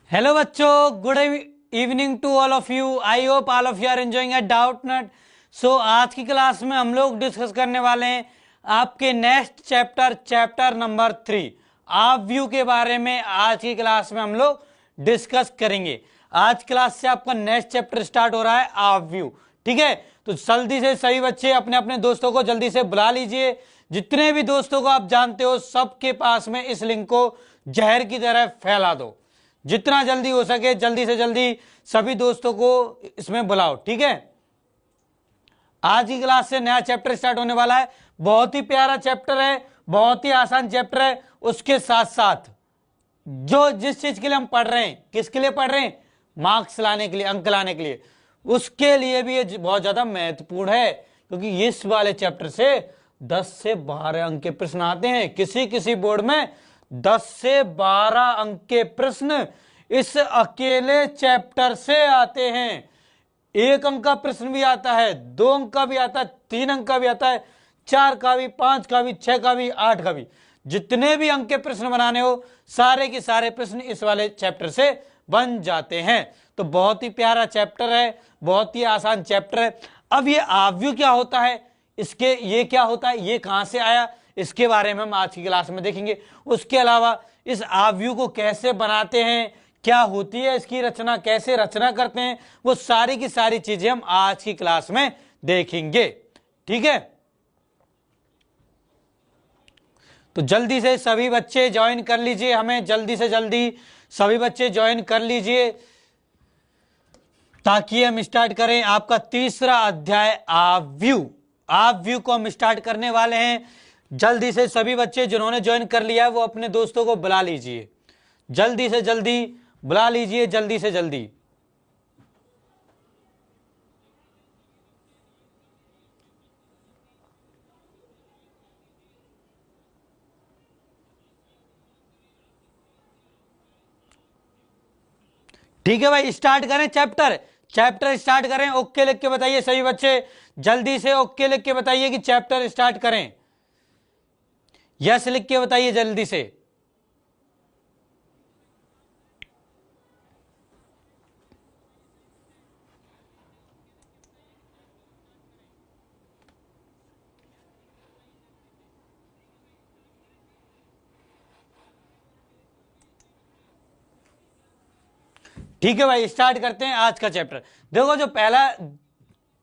Hello बच्चों, good evening to all of you. I hope all of you are enjoying at Doubtnut. सो आज की class में हम लोग डिस्कस करने वाले हैं आपके नेक्स्ट चैप्टर नंबर 3 आप व्यू के बारे में। आज की क्लास में हम लोग डिस्कस करेंगे। आज क्लास से आपका नेक्स्ट चैप्टर स्टार्ट हो रहा है आप व्यू। ठीक है, तो जल्दी से सभी बच्चे अपने अपने दोस्तों को जल्दी से बुला लीजिए। जितने भी दोस्तों को आप जानते हो सबके पास में इस लिंक को जहर की तरह फैला दो। जितना जल्दी हो सके जल्दी से जल्दी सभी दोस्तों को इसमें बुलाओ। ठीक है, आज की क्लास से नया चैप्टर स्टार्ट होने वाला है। बहुत ही प्यारा चैप्टर है, बहुत ही आसान चैप्टर है। उसके साथ साथ जो जिस चीज के लिए हम पढ़ रहे हैं, किसके लिए पढ़ रहे हैं, मार्क्स लाने के लिए, अंक लाने के लिए, उसके लिए भी ये बहुत ज्यादा महत्वपूर्ण है। क्योंकि इस वाले चैप्टर से 10 से 12 अंक के प्रश्न आते हैं। किसी किसी बोर्ड में 10 से 12 अंक के प्रश्न इस अकेले चैप्टर से आते हैं। 1 अंक का प्रश्न भी आता है, 2 अंक का भी आता है, 3 अंक का भी आता है, 4 का भी, 5 का भी, 6 का भी, 8 का भी। जितने भी अंक के प्रश्न बनाने हो सारे के सारे प्रश्न इस वाले चैप्टर से बन जाते हैं। तो बहुत ही प्यारा चैप्टर है, बहुत ही आसान चैप्टर है। अब ये आव्यू क्या होता है, इसके ये क्या होता है, ये कहां से आया, इसके बारे में हम आज की क्लास में देखेंगे। उसके अलावा इस आव्यू को कैसे बनाते हैं, क्या होती है इसकी रचना, कैसे रचना करते हैं, वो सारी की सारी चीजें हम आज की क्लास में देखेंगे। ठीक है, तो जल्दी से सभी बच्चे ज्वाइन कर लीजिए, हमें जल्दी से जल्दी सभी बच्चे ज्वाइन कर लीजिए ताकि हम स्टार्ट करें आपका तीसरा अध्याय आव्यू। आव्यू को हम स्टार्ट करने वाले हैं। जल्दी से सभी बच्चे जिन्होंने ज्वाइन कर लिया है वो अपने दोस्तों को बुला लीजिए, जल्दी से जल्दी बुला लीजिए, जल्दी से जल्दी। ठीक है भाई, स्टार्ट करें चैप्टर स्टार्ट करें। ओके लिख के बताइए सभी बच्चे, जल्दी से ओके लिख के बताइए कि चैप्टर स्टार्ट करें। यस लिख के बताइए जल्दी से। ठीक है भाई, स्टार्ट करते हैं आज का चैप्टर। देखो, जो पहला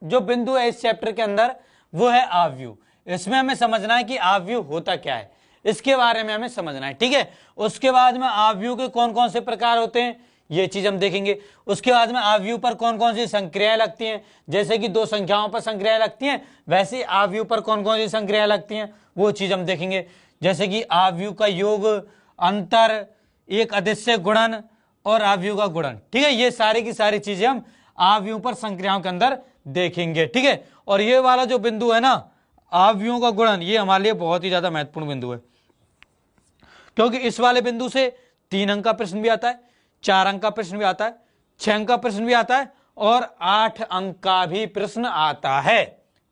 जो बिंदु है इस चैप्टर के अंदर वो है आव्यू। इसमें हमें समझना है कि आव्यू होता क्या है, इसके बारे में हमें समझना है। ठीक है, उसके बाद में आव्यू के कौन कौन से प्रकार होते हैं ये चीज हम देखेंगे। उसके बाद में आव्यू पर कौन कौन सी संक्रियाएं लगती हैं, जैसे कि 2 संख्याओं पर संक्रियाएं लगती हैं, वैसे आव्यू पर कौन कौन सी संक्रियाएं लगती हैं वो चीज हम देखेंगे। जैसे कि आव्यू का योग, अंतर, एक अदिश्य गुणन और आव्यू का गुणन। ठीक है, ये सारी की सारी चीजें हम आव्यू पर संक्रियाओं के अंदर देखेंगे। ठीक है, और ये वाला जो बिंदु है ना आव्यूओं का गुणन, ये हमारे लिए बहुत ही ज्यादा महत्वपूर्ण बिंदु है। क्योंकि इस वाले बिंदु से 3 अंक का प्रश्न भी आता है, 4 अंक का प्रश्न भी आता है, 6 अंक का प्रश्न भी आता है और 8 अंक का भी प्रश्न आता है।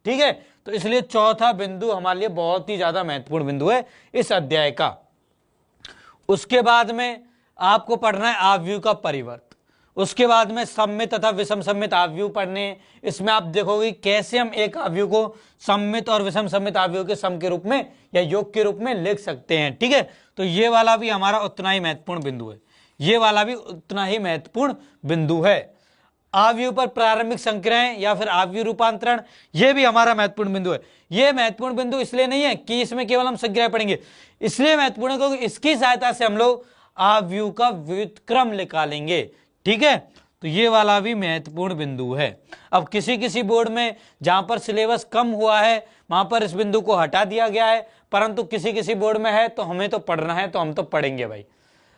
ठीक है, तो इसलिए चौथा बिंदु हमारे लिए बहुत ही ज्यादा महत्वपूर्ण बिंदु है इस अध्याय का। उसके बाद में आपको पढ़ना है आव्यू का परिवर्त। उसके बाद में सममित तथा विषम सममित आव्यू पढ़ने। इसमें आप देखोगे कैसे हम एक आव्यू को सममित और विषम सममित आव्यू के सम के रूप में या योग के रूप में लिख सकते हैं। ठीक है, तो ये वाला भी हमारा उतना ही महत्वपूर्ण बिंदु है, ये वाला भी उतना ही महत्वपूर्ण बिंदु है। आव्यू पर प्रारंभिक संक्रियाएं या फिर आव्यू रूपांतरण, ये भी हमारा महत्वपूर्ण बिंदु है। ये महत्वपूर्ण बिंदु इसलिए नहीं है कि इसमें केवल हम संक्रिया पढ़ेंगे, इसलिए महत्वपूर्ण है क्योंकि इसकी सहायता से हम लोग आव्यू का व्युत्क्रम निकालेंगे। ठीक है, तो ये वाला भी महत्वपूर्ण बिंदु है। अब किसी किसी बोर्ड में जहां पर सिलेबस कम हुआ है वहां पर इस बिंदु को हटा दिया गया है, परंतु किसी किसी बोर्ड में है तो हमें तो पढ़ना है, तो हम तो पढ़ेंगे भाई।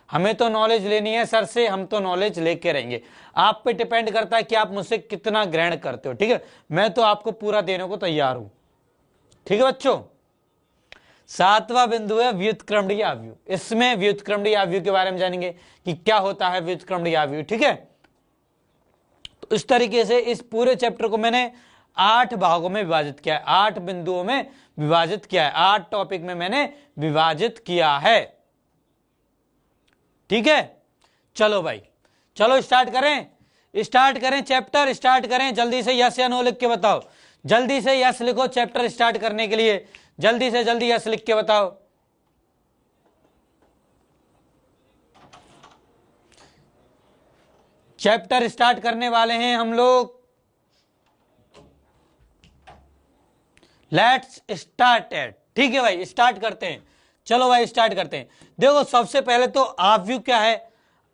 हमें तो नॉलेज लेनी है सर से, हम तो नॉलेज लेके रहेंगे। आप पे डिपेंड करता है कि आप मुझसे कितना ग्रहण करते हो। ठीक है, मैं तो आपको पूरा देने को तैयार हूं। ठीक है बच्चों, 7वां बिंदु है व्युत्क्रमणीय आव्यू। इसमें व्युत्क्रमणीय आव्यू के बारे में जानेंगे कि क्या होता है व्युत्क्रमणीय आव्यू। ठीक है, तो इस तरीके से इस पूरे चैप्टर को मैंने 8 भागों में विभाजित किया है, 8 बिंदुओं में विभाजित किया है, 8 टॉपिक में मैंने विभाजित किया है। ठीक है, चलो भाई चलो स्टार्ट करें चैप्टर स्टार्ट करें। जल्दी से यस या नो लिख के बताओ, जल्दी से यस लिखो चैप्टर स्टार्ट करने के लिए, जल्दी से जल्दी यस लिख के बताओ। चैप्टर स्टार्ट करने वाले हैं हम लोग। Let's start at. ठीक है भाई, स्टार्ट करते हैं। चलो भाई स्टार्ट करते हैं। देखो सबसे पहले तो ऑब्व्यू क्या है,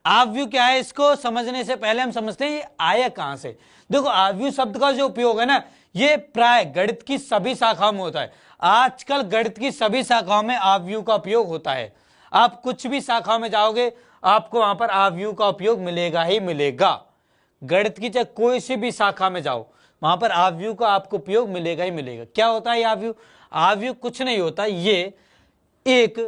ऑब्व्यू क्या है, इसको समझने से पहले हम समझते हैं ये आया कहां से। देखो ऑब्व्यू शब्द का जो उपयोग है ना, ये प्राय गणित की सभी शाखाओं में होता है। आजकल गणित की सभी शाखाओं में ऑब्व्यू का उपयोग होता है। आप कुछ भी शाखा में जाओगे आपको वहां पर ऑब्व्यू का उपयोग मिलेगा ही मिलेगा। गणित की चाहे कोई सी भी शाखा में जाओ वहां पर ऑब्व्यू का आपको उपयोग मिलेगा ही मिलेगा। क्या होता है ऑब्व्यू? ऑब्व्यू कुछ नहीं होता, ये एक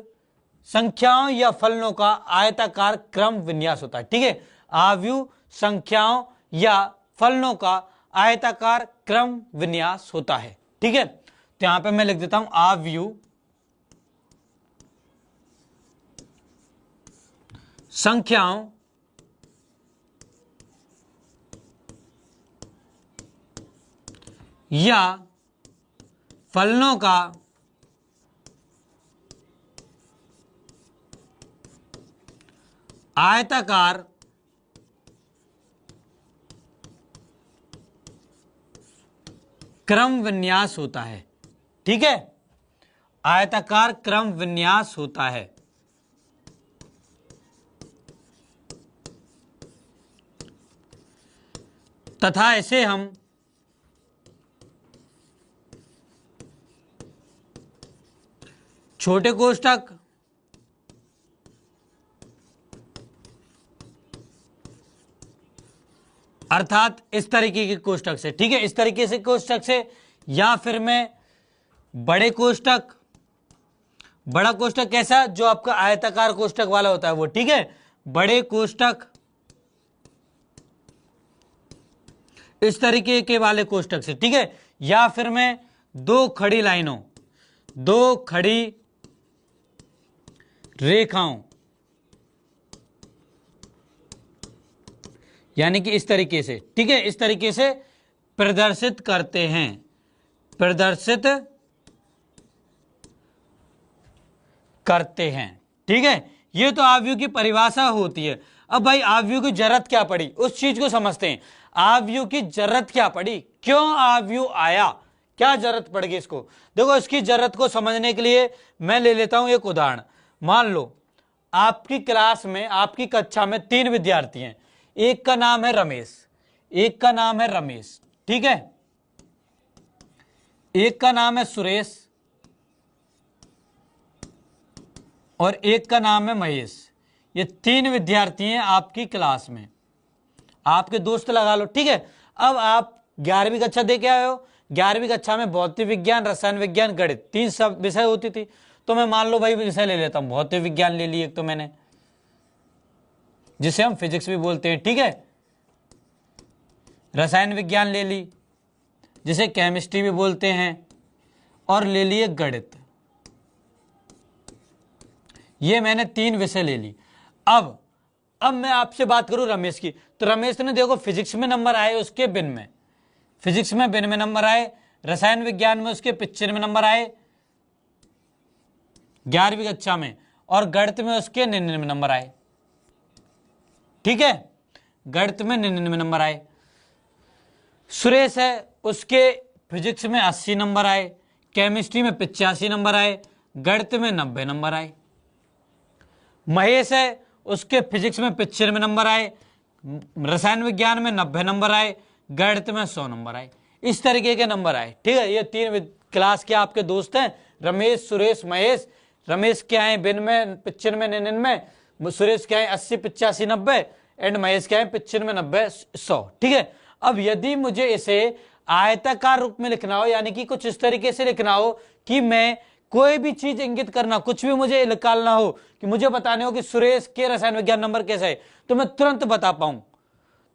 संख्याओं या फलनों का आयताकार क्रम विन्यास होता है। ठीक है, ऑब्व्यू संख्याओं या फलनों का आयताकार क्रम विन्यास होता है। ठीक है, तो यहां पे मैं लिख देता हूं ऑब्व्यू संख्याओं या फलनों का आयताकार क्रम विन्यास होता है। ठीक है, आयताकार क्रम विन्यास होता है। तथा इसे हम छोटे कोष्ठक अर्थात इस तरीके के कोष्ठक से, ठीक है, इस तरीके से कोष्ठक से, या फिर मैं बड़े कोष्ठक, बड़ा कोष्ठक कैसा, जो आपका आयताकार कोष्ठक वाला होता है वो, ठीक है, बड़े कोष्ठक इस तरीके के वाले कोष्ठक से, ठीक है, या फिर मैं दो खड़ी लाइनों, दो खड़ी रेखाओं, यानी कि इस तरीके से, ठीक है, इस तरीके से प्रदर्शित करते हैं, प्रदर्शित करते हैं। ठीक है, ये तो ऑब्व्यू की परिभाषा होती है। अब भाई ऑब्व्यू की जरूरत क्या पड़ी, उस चीज को समझते हैं। ऑब्व्यू की जरूरत क्या पड़ी, क्यों ऑब्व्यू आया, क्या जरूरत पड़ गई इसको। देखो इसकी जरूरत को समझने के लिए मैं ले लेता हूं एक उदाहरण। मान लो आपकी क्लास में, आपकी कक्षा में 3 विद्यार्थी हैं। एक का नाम है रमेश, एक का नाम है रमेश, ठीक है, एक का नाम है सुरेश और एक का नाम है महेश। ये 3 विद्यार्थी हैं आपकी क्लास में, आपके दोस्त लगा लो। ठीक है, अब आप 11वीं कक्षा दे के आए हो। 11वीं कक्षा में भौतिक विज्ञान, रसायन विज्ञान, गणित 3 सब विषय होती थी। तो मैं मान लो भाई विषय ले लेता हूं, भौतिक विज्ञान ले ली एक तो मैंने, जिसे हम फिजिक्स भी बोलते हैं, ठीक है, रसायन विज्ञान ले ली जिसे केमिस्ट्री भी बोलते हैं, और ले लिए गणित। ये मैंने 3 विषय ले ली। अब मैं आपसे बात करूं रमेश की, तो रमेश ने देखो फिजिक्स में नंबर आए उसके बिन में, फिजिक्स में बिन में नंबर आए, रसायन विज्ञान में उसके 95 नंबर आए 11वीं कक्षा में, और गणित में उसके 99 नंबर आए। ठीक है, गणित में 99 नंबर आए। सुरेश है, उसके फिजिक्स में 80 नंबर आए, केमिस्ट्री में 85 नंबर आए, गणित में 90 नंबर आए। महेश है, उसके फिजिक्स में 95 नंबर आए, रसायन विज्ञान में 90 नंबर आए, गणित में 100 नंबर आए। इस तरीके के नंबर आए। ठीक है, ये 3 क्लास के आपके दोस्त हैं, रमेश, सुरेश, महेश। रमेश के आए बिन में 95 99, सुरेश के आए 80 85 90 एंड महेश के आए 95 90 100। ठीक है, अब यदि मुझे इसे आयताकार रूप में लिखना हो, यानी कि कुछ इस तरीके से लिखना हो कि मैं कोई भी चीज इंगित करना, कुछ भी मुझे निकालना हो, कि मुझे बताने हो कि सुरेश के रसायन विज्ञान नंबर कैसा है, तो मैं तुरंत बता पाऊं,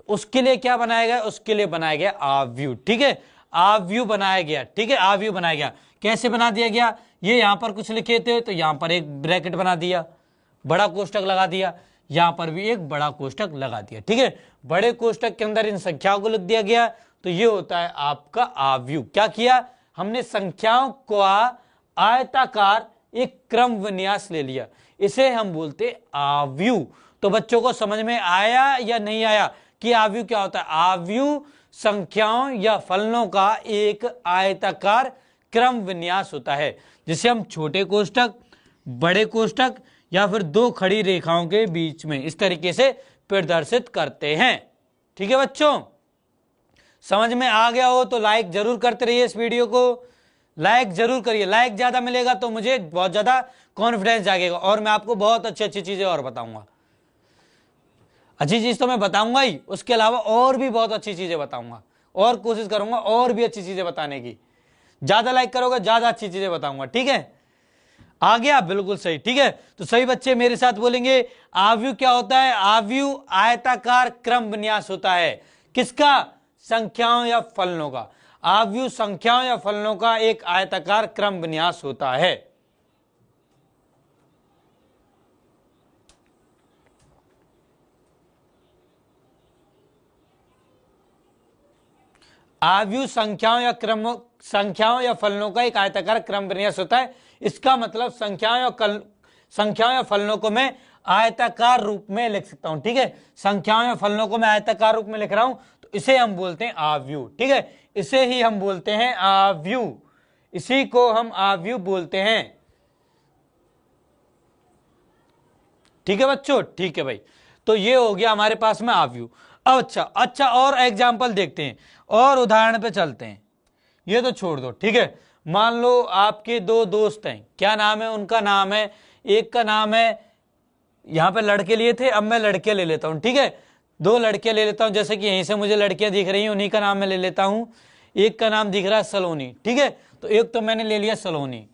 उसके लिए क्या बनाया गया, उसके लिए बनाया गया ऑब्व्यू। ठीक है, ऑब्व्यू बनाया गया। ठीक है, ऑब्व्यू बनाया गया। कैसे बना दिया गया, ये यहां पर कुछ लिखे थे तो यहां पर एक ब्रैकेट बना दिया, बड़ा कोष्ठक लगा दिया, यहां पर भी एक बड़ा कोष्टक लगा दिया। ठीक है, बड़े कोष्टक के अंदर इन संख्याओं को लिख दिया गया। तो ये होता है आपका आव्यूह। क्या किया हमने, संख्याओं को आयताकार एक क्रम विन्यास ले लिया, इसे हम बोलते आव्यूह। तो बच्चों को समझ में आया या नहीं आया कि आव्यूह क्या होता है? आव्यूह संख्याओं या फलनों का एक आयताकार क्रम विन्यास होता है, जिसे हम छोटे कोष्टक, बड़े कोष्टक या फिर दो खड़ी रेखाओं के बीच में इस तरीके से प्रदर्शित करते हैं। ठीक है बच्चों, समझ में आ गया हो तो लाइक जरूर करते रहिए, इस वीडियो को लाइक जरूर करिए। लाइक ज्यादा मिलेगा तो मुझे बहुत ज्यादा कॉन्फिडेंस जागेगा और मैं आपको बहुत अच्छी अच्छी चीजें और बताऊंगा। अच्छी चीज तो मैं बताऊंगा ही, उसके अलावा और भी बहुत अच्छी चीजें बताऊंगा और कोशिश करूंगा और भी अच्छी चीजें बताने की। ज्यादा लाइक करोगे ज्यादा अच्छी चीजें बताऊंगा। ठीक है, आ गया? बिल्कुल सही। ठीक है, तो सही बच्चे मेरे साथ बोलेंगे, आव्यूह क्या होता है? आव्यूह आयताकार क्रम विन्यास होता है। किसका? संख्याओं या फलनों का। आव्यूह संख्याओं या फलनों का एक आयताकार क्रम विन्यास होता है। आव्यूह संख्याओं या फलनों का एक आयताकार क्रम विन्यास होता है। इसका मतलब संख्याओं या फलनों को मैं आयताकार रूप में लिख सकता हूं। ठीक है, संख्याओं या फलनों को मैं आयताकार रूप में लिख रहा हूं, तो इसे हम बोलते हैं आव्यूह। ठीक है, इसे ही हम बोलते हैं आव्यूह, इसी को हम आव्यूह बोलते हैं। ठीक है बच्चों, ठीक है भाई, तो ये हो गया हमारे पास में आव्यूह। अब अच्छा और एग्जाम्पल देखते हैं और उदाहरण पे चलते हैं। ये तो छोड़ दो। ठीक है, मान लो आपके दो दोस्त हैं, क्या नाम है उनका? नाम है, एक का नाम है, यहां पे लड़के लिए थे, अब मैं लड़के ले लेता हूं। ठीक है, दो लड़के ले लेता हूं, जैसे कि यहीं से मुझे लड़कियां दिख रही हैं, उन्हीं का नाम मैं ले लेता हूं। एक का नाम दिख रहा है सलोनी। ठीक है, तो एक तो मैंने ले लिया सलोनी,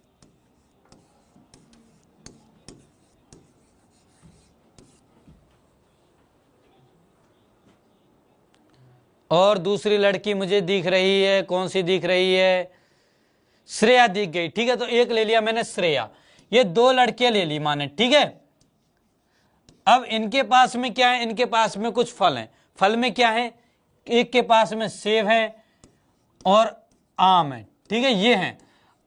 और दूसरी लड़की मुझे दिख रही है, कौन सी दिख रही है? श्रेया दिख गई। ठीक है, तो एक ले लिया मैंने श्रेया। ये दो लड़कियां ले ली माने। ठीक है, अब इनके पास में क्या है? इनके पास में कुछ फल हैं। फल में क्या है? एक के पास में सेब है और आम है। ठीक है, ये है।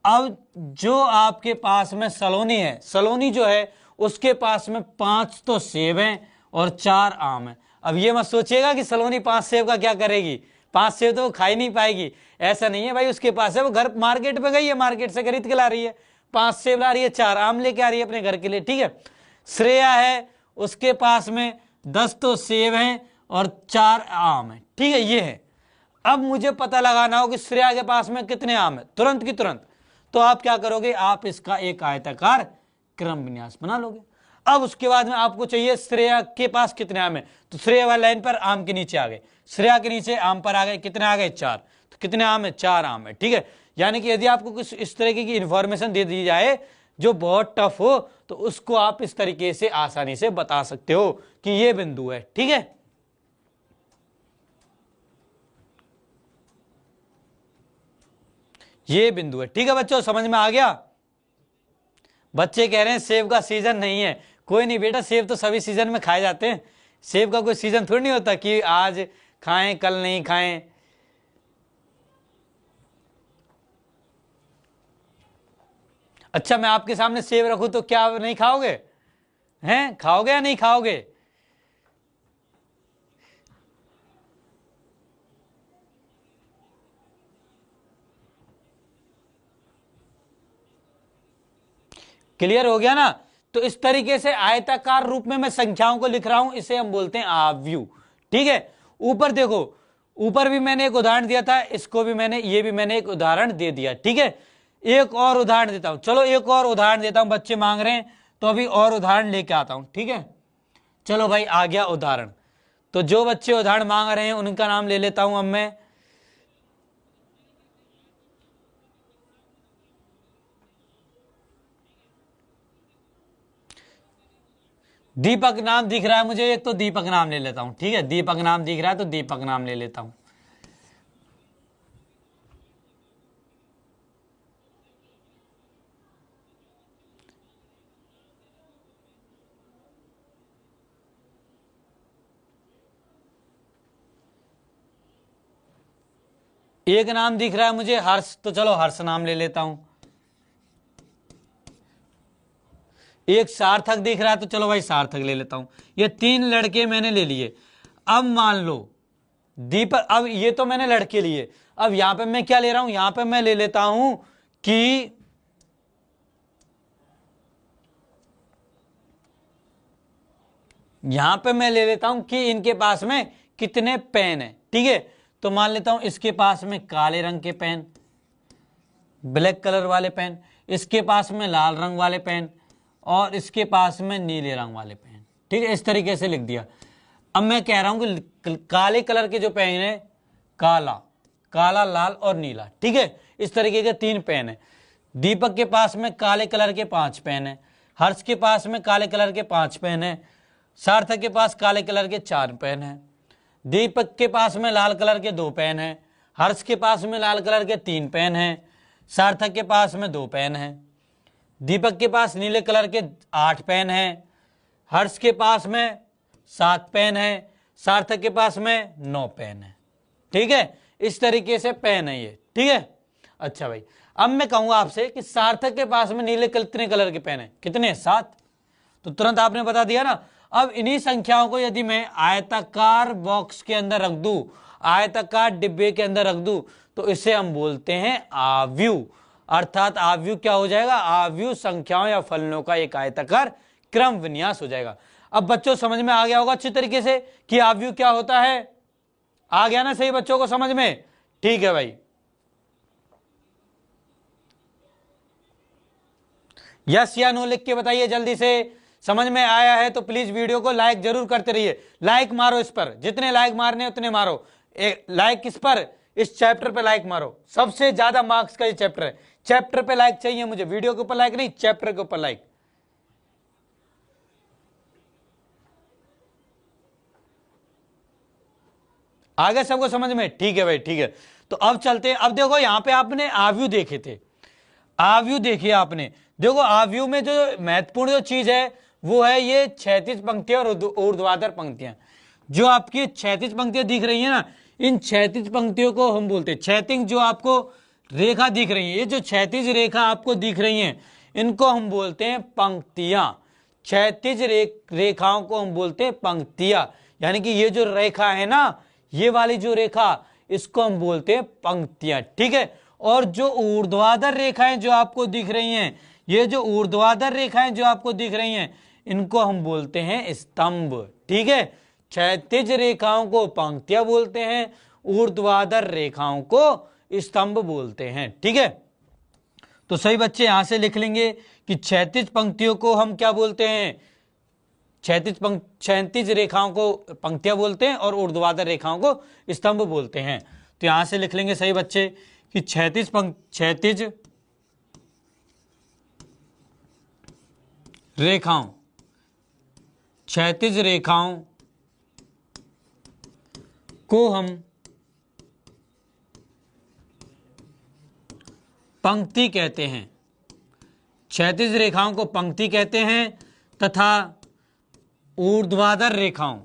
अब जो आपके पास में सलोनी है, सलोनी जो है उसके पास में 5 तो सेब हैं और 4 आम है। अब ये मत सोचिएगा कि सलोनी 5 सेब का क्या करेगी, 5 सेब तो वो खा ही नहीं पाएगी। ऐसा नहीं है भाई, उसके पास है, वो घर मार्केट पे गई है, मार्केट से खरीद के ला रही है, 5 सेब ला रही है, 4 आम लेके आ रही है अपने घर के लिए। ठीक है, श्रेया है, उसके पास में 10 तो सेब हैं और 4 आम है। ठीक है, ये है। अब मुझे पता लगाना हो कि श्रेया के पास में कितने आम है, तुरंत की तुरंत। तो आप क्या करोगे? आप इसका एक आयताकार क्रम विन्यास बना लोगे। अब उसके बाद में आपको चाहिए श्रेया के पास कितने आम है, तो श्रेया वाली लाइन पर आम के नीचे आ गए, श्रेया के नीचे आम पर आ गए, कितने आ गए? 4। तो कितने आम है? 4 आम है। ठीक है, यानी कि यदि आपको कुछ इस तरीके की इंफॉर्मेशन दे दी जाए जो बहुत टफ हो, तो उसको आप इस तरीके से आसानी से बता सकते हो कि ये बिंदु है। ठीक है, ये बिंदु है। ठीक है बच्चों, समझ में आ गया? बच्चे कह रहे हैं सेब का सीजन नहीं है। कोई नहीं बेटा, सेब तो सभी सीजन में खाए जाते हैं। सेब का कोई सीजन थोड़ी नहीं होता कि आज खाएं कल नहीं खाएं। अच्छा, मैं आपके सामने सेब रखूं तो क्या आप नहीं खाओगे? हैं, खाओगे या नहीं खाओगे? क्लियर हो गया ना? तो इस तरीके से आयताकार रूप में मैं संख्याओं को लिख रहा हूं, इसे हम बोलते हैं आव्यूह। ठीक है, ऊपर देखो, ऊपर भी मैंने एक उदाहरण दिया था, इसको भी मैंने, ये भी मैंने एक उदाहरण दे दिया। ठीक है, एक और उदाहरण देता हूं। चलो एक और उदाहरण देता हूं, बच्चे मांग रहे हैं तो अभी और उदाहरण लेके आता हूं। ठीक है, चलो भाई आ गया उदाहरण। तो जो बच्चे उदाहरण मांग रहे हैं उनका नाम ले लेता हूं अब मैं। दीपक नाम दिख रहा है मुझे एक, तो दीपक नाम ले लेता हूं। ठीक है, दीपक नाम दिख रहा है तो दीपक नाम ले लेता हूं। एक नाम दिख रहा है मुझे हर्ष, तो चलो हर्ष नाम ले लेता हूं। एक सार्थक दिख रहा है, तो चलो भाई सार्थक ले लेता हूं। ये 3 लड़के मैंने ले लिए। अब मान लो दीपक, अब ये तो मैंने लड़के लिए, अब यहां पे मैं क्या ले रहा हूं, यहां पे मैं ले लेता हूं कि यहां पे मैं ले लेता हूं कि इनके पास में कितने पेन है। ठीक है, तो मान लेता हूं इसके पास में काले रंग के पेन, ब्लैक कलर वाले पेन, इसके पास में लाल रंग वाले पेन, और इसके पास में नीले रंग वाले पेन। ठीक है, इस तरीके से लिख दिया। अब मैं कह रहा हूं कि काले कलर के जो पेन है, काला, काला, लाल और नीला। ठीक है, इस तरीके के 3 पेन है। दीपक के पास में काले कलर के 5 पेन है, हर्ष के पास में काले कलर के 5 पेन है, सार्थक के पास काले कलर के 4 पेन है, दीपक के पास में लाल कलर के 2 पेन है, हर्ष के पास में लाल कलर के 3 पेन है, सार्थक के पास में 2 पेन है, दीपक के पास नीले कलर के 8 पेन है, हर्ष के पास में 7 पेन है, सार्थक के पास में 9 पेन है। ठीक है, इस तरीके से पेन है ये। ठीक है, अच्छा भाई, अब मैं कहूंगा आपसे कि सार्थक के पास में नीले कितने कलर के पेन है, कितने, 7, तो तुरंत आपने बता दिया ना। अब इन्हीं संख्याओं को यदि मैं आयताकार बॉक्स के अंदर रख दूं, आयताकार डिब्बे के अंदर रख दूं, तो इसे हम बोलते हैं आव्यूह। अर्थात आव्यूह क्या हो जाएगा, आव्यूह संख्याओं या फलनों का एक आयताकार क्रम विन्यास हो जाएगा। अब बच्चों समझ में आ गया होगा अच्छी तरीके से कि आव्यूह क्या होता है, आ गया ना सही बच्चों को समझ में? ठीक है भाई, यस या नो लिख के बताइए जल्दी से। समझ में आया है तो प्लीज वीडियो को लाइक जरूर करते रहिए। लाइक मारो इस पर, जितने लाइक मारने उतने मारो। लाइक किस पर, इस चैप्टर पे लाइक मारो। सबसे ज्यादा मार्क्स का ये चैप्टर है, चैप्टर पे लाइक चाहिए मुझे, वीडियो के ऊपर लाइक नहीं, चैप्टर के ऊपर लाइक। आगे सबको समझ में? ठीक है भाई, ठीक है। तो अब चलते हैं। अब देखो यहां पे आपने आव्यूह देखे थे, आव्यूह देखिए आपने। देखो आव्यूह में जो महत्वपूर्ण जो चीज है वो है ये क्षैतिज पंक्तियां और ऊर्ध्वाधर पंक्तियां। जो आपकी क्षैतिज पंक्तियां दिख रही है ना, इन क्षैतिज पंक्तियों को हम बोलते हैं, क्षैतिज जो आपको रेखा दिख रही है, ये जो क्षैतिज रेखा आपको दिख रही है, इनको हम बोलते हैं पंक्तियां। क्षैतिज रेखाओं को हम बोलते हैं पंक्तियां। यानी कि ये जो रेखा है ना, ये वाली जो रेखा, इसको हम बोलते हैं पंक्तियां। ठीक है, और जो ऊर्ध्वाधर रेखाएं जो आपको दिख रही हैं, ये जो ऊर्ध्वाधर रेखाएं जो आपको दिख रही हैं, इनको हम बोलते हैं स्तंभ। ठीक है, क्षैतिज रेखाओं को पंक्तियां बोलते हैं, ऊर्ध्वाधर रेखाओं को स्तंभ बोलते हैं। ठीक है, तो सही बच्चे यहां से लिख लेंगे कि क्षैतिज पंक्तियों को हम क्या बोलते हैं, क्षैतिज रेखाओं को पंक्तियां बोलते हैं और ऊर्ध्वाधर रेखाओं को स्तंभ बोलते हैं। तो यहां से लिख लेंगे सही बच्चे कि क्षैतिज रेखाओं को हम पंक्ति कहते हैं, क्षैतिज रेखाओं को पंक्ति कहते हैं तथा ऊर्ध्वाधर रेखाओं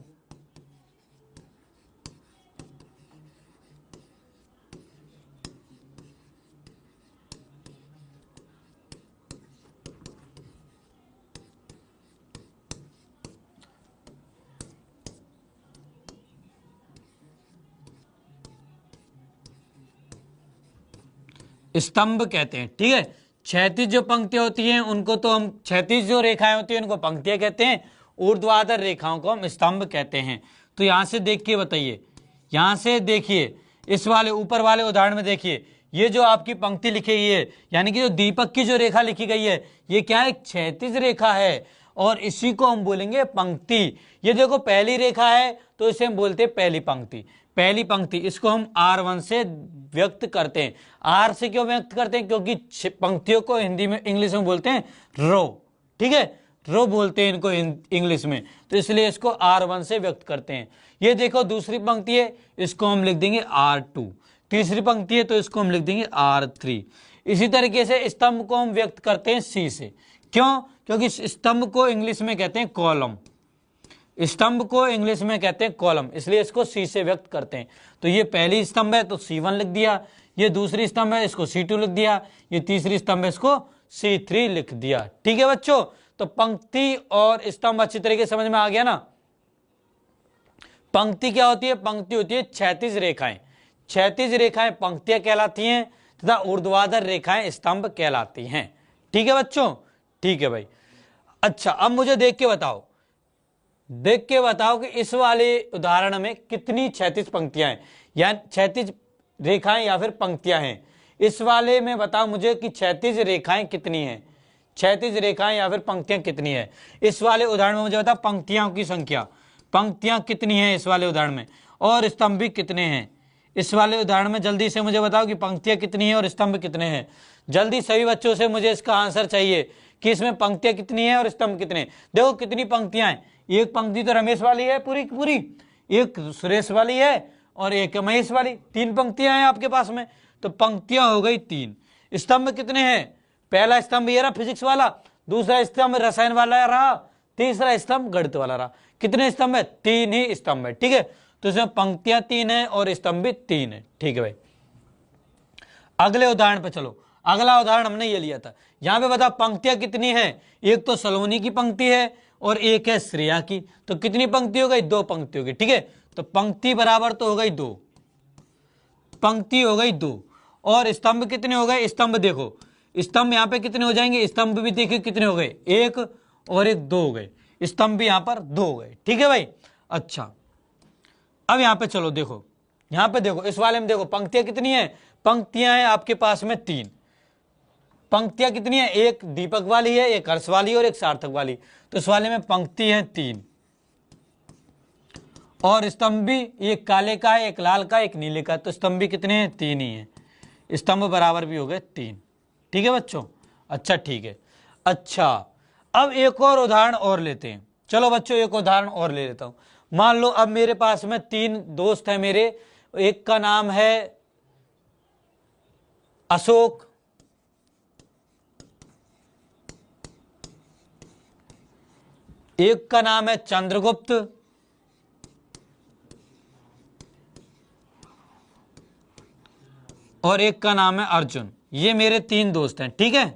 स्तंभ कहते हैं। ठीक है, क्षैतिज जो पंक्तियां होती हैं उनको तो हम, क्षैतिज जो रेखाएं होती हैं उनको पंक्तियां कहते हैं, ऊर्ध्वाधर रेखाओं को हम स्तंभ कहते हैं। तो यहां से देख के बताइए, यहां से देखिए, इस वाले ऊपर वाले उदाहरण में देखिए, ये जो आपकी पंक्ति लिखी गई है, यानी कि जो दीपक की जो रेखा लिखी गई है, ये क्या है, क्षैतिज रेखा है, और इसी को हम बोलेंगे पंक्ति। ये देखो पहली रेखा है तो इसे हम बोलते हैं पहली पंक्ति। पहली पंक्ति, इसको हम R1 से व्यक्त करते हैं। R से क्यों व्यक्त करते हैं, क्योंकि पंक्तियों को हिंदी में, इंग्लिश में बोलते हैं रो। ठीक है, रो बोलते हैं इनको इंग्लिश में, तो इसलिए इसको R1 से व्यक्त करते हैं। ये देखो दूसरी पंक्ति है, इसको हम लिख देंगे R2। तीसरी पंक्ति है तो इसको हम लिख देंगे R3। इसी तरीके से स्तंभ को हम व्यक्त करते हैं C से। क्यों, क्योंकि स्तंभ को इंग्लिश में कहते हैं कॉलम। स्तंभ को इंग्लिश में कहते हैं कॉलम, इसलिए इसको सी से व्यक्त करते हैं। तो ये पहली स्तंभ है तो C1 लिख दिया, ये दूसरी स्तंभ है इसको C2 लिख दिया, ये तीसरी स्तंभ है इसको C3 लिख दिया। ठीक है बच्चों, तो पंक्ति और स्तंभ अच्छी तरीके समझ में आ गया ना। पंक्ति क्या होती है? पंक्ति होती है क्षैतिज रेखाएं, क्षैतिज रेखाएं पंक्तियां कहलाती हैं तथा ऊर्ध्वाधर रेखाएं स्तंभ कहलाती हैं। ठीक है बच्चों, ठीक है भाई। अच्छा, अब मुझे देख के बताओ, देख के बताओ कि इस वाले उदाहरण में कितनी क्षैतिज पंक्तियां हैं या क्षैतिज रेखाएं या फिर पंक्तियां हैं। इस वाले में बताओ मुझे कि क्षैतिज रेखाएं कितनी हैं, क्षैतिज रेखाएं या फिर पंक्तियां कितनी है। इस वाले उदाहरण में मुझे बताओ पंक्तियों की संख्या, पंक्तियां कितनी हैं इस वाले उदाहरण में, और स्तंभ भी कितने हैं इस वाले उदाहरण में। जल्दी से मुझे बताओ कि पंक्तियां कितनी हैं और स्तंभ कितने हैं। जल्दी सभी बच्चों से मुझे इसका आंसर चाहिए कि इसमें पंक्तियां कितनी हैं और स्तंभ कितने हैं। देखो कितनी पंक्तियां हैं, एक पंक्ति तो रमेश वाली है पूरी की पूरी, एक सुरेश वाली है और एक महेश वाली, 3 पंक्तियां हैं आपके पास में, तो पंक्तियां हो गई 3। स्तंभ कितने हैं? पहला स्तंभ ये रहा फिजिक्स वाला, दूसरा स्तंभ रसायन वाला रहा, तीसरा स्तंभ गणित वाला रहा। कितने स्तंभ है? 3 ही स्तंभ है। ठीक है, तो इसमें पंक्तियां 3 है और स्तंभ भी 3 है। ठीक है भाई, अगले उदाहरण पे चलो। अगला उदाहरण हमने ये लिया था, यहां पे बताओ पंक्तियां कितनी है। एक तो सलोनी की पंक्ति है और एक है श्रेया की, तो कितनी पंक्ति हो गई? 2 पंक्ति हो गई। ठीक है, तो पंक्ति बराबर तो हो गई 2, पंक्ति हो गई 2, और स्तंभ कितने हो गए? स्तंभ देखो, स्तंभ यहाँ पे कितने हो जाएंगे? स्तंभ भी देखिए कितने हो गए, 1 और 1 2 हो गए, स्तंभ भी यहाँ पर 2 हो गए। ठीक है भाई, अच्छा अब यहाँ पे चलो देखो, यहाँ पे देखो इस वाले में देखो पंक्तियां कितनी है। पंक्तियां हैं आपके पास में 3 पंक्तियां कितनी है, एक दीपक वाली है, एक हर्ष वाली और एक सार्थक वाली, तो इस वाले में पंक्ति है 3, और स्तंभ भी एक काले का है, एक लाल का, एक नीले का, तो स्तंभ भी कितने हैं? 3 ही है, स्तंभ बराबर भी हो गए 3। ठीक है बच्चों, अच्छा ठीक है। अच्छा, अब एक और उदाहरण और लेते हैं। चलो बच्चों एक उदाहरण और ले लेता हूं। मान लो अब मेरे पास में 3 दोस्त हैं मेरे, एक का नाम है अशोक, एक का नाम है चंद्रगुप्त, और एक का नाम है अर्जुन। ये मेरे 3 दोस्त हैं। ठीक है,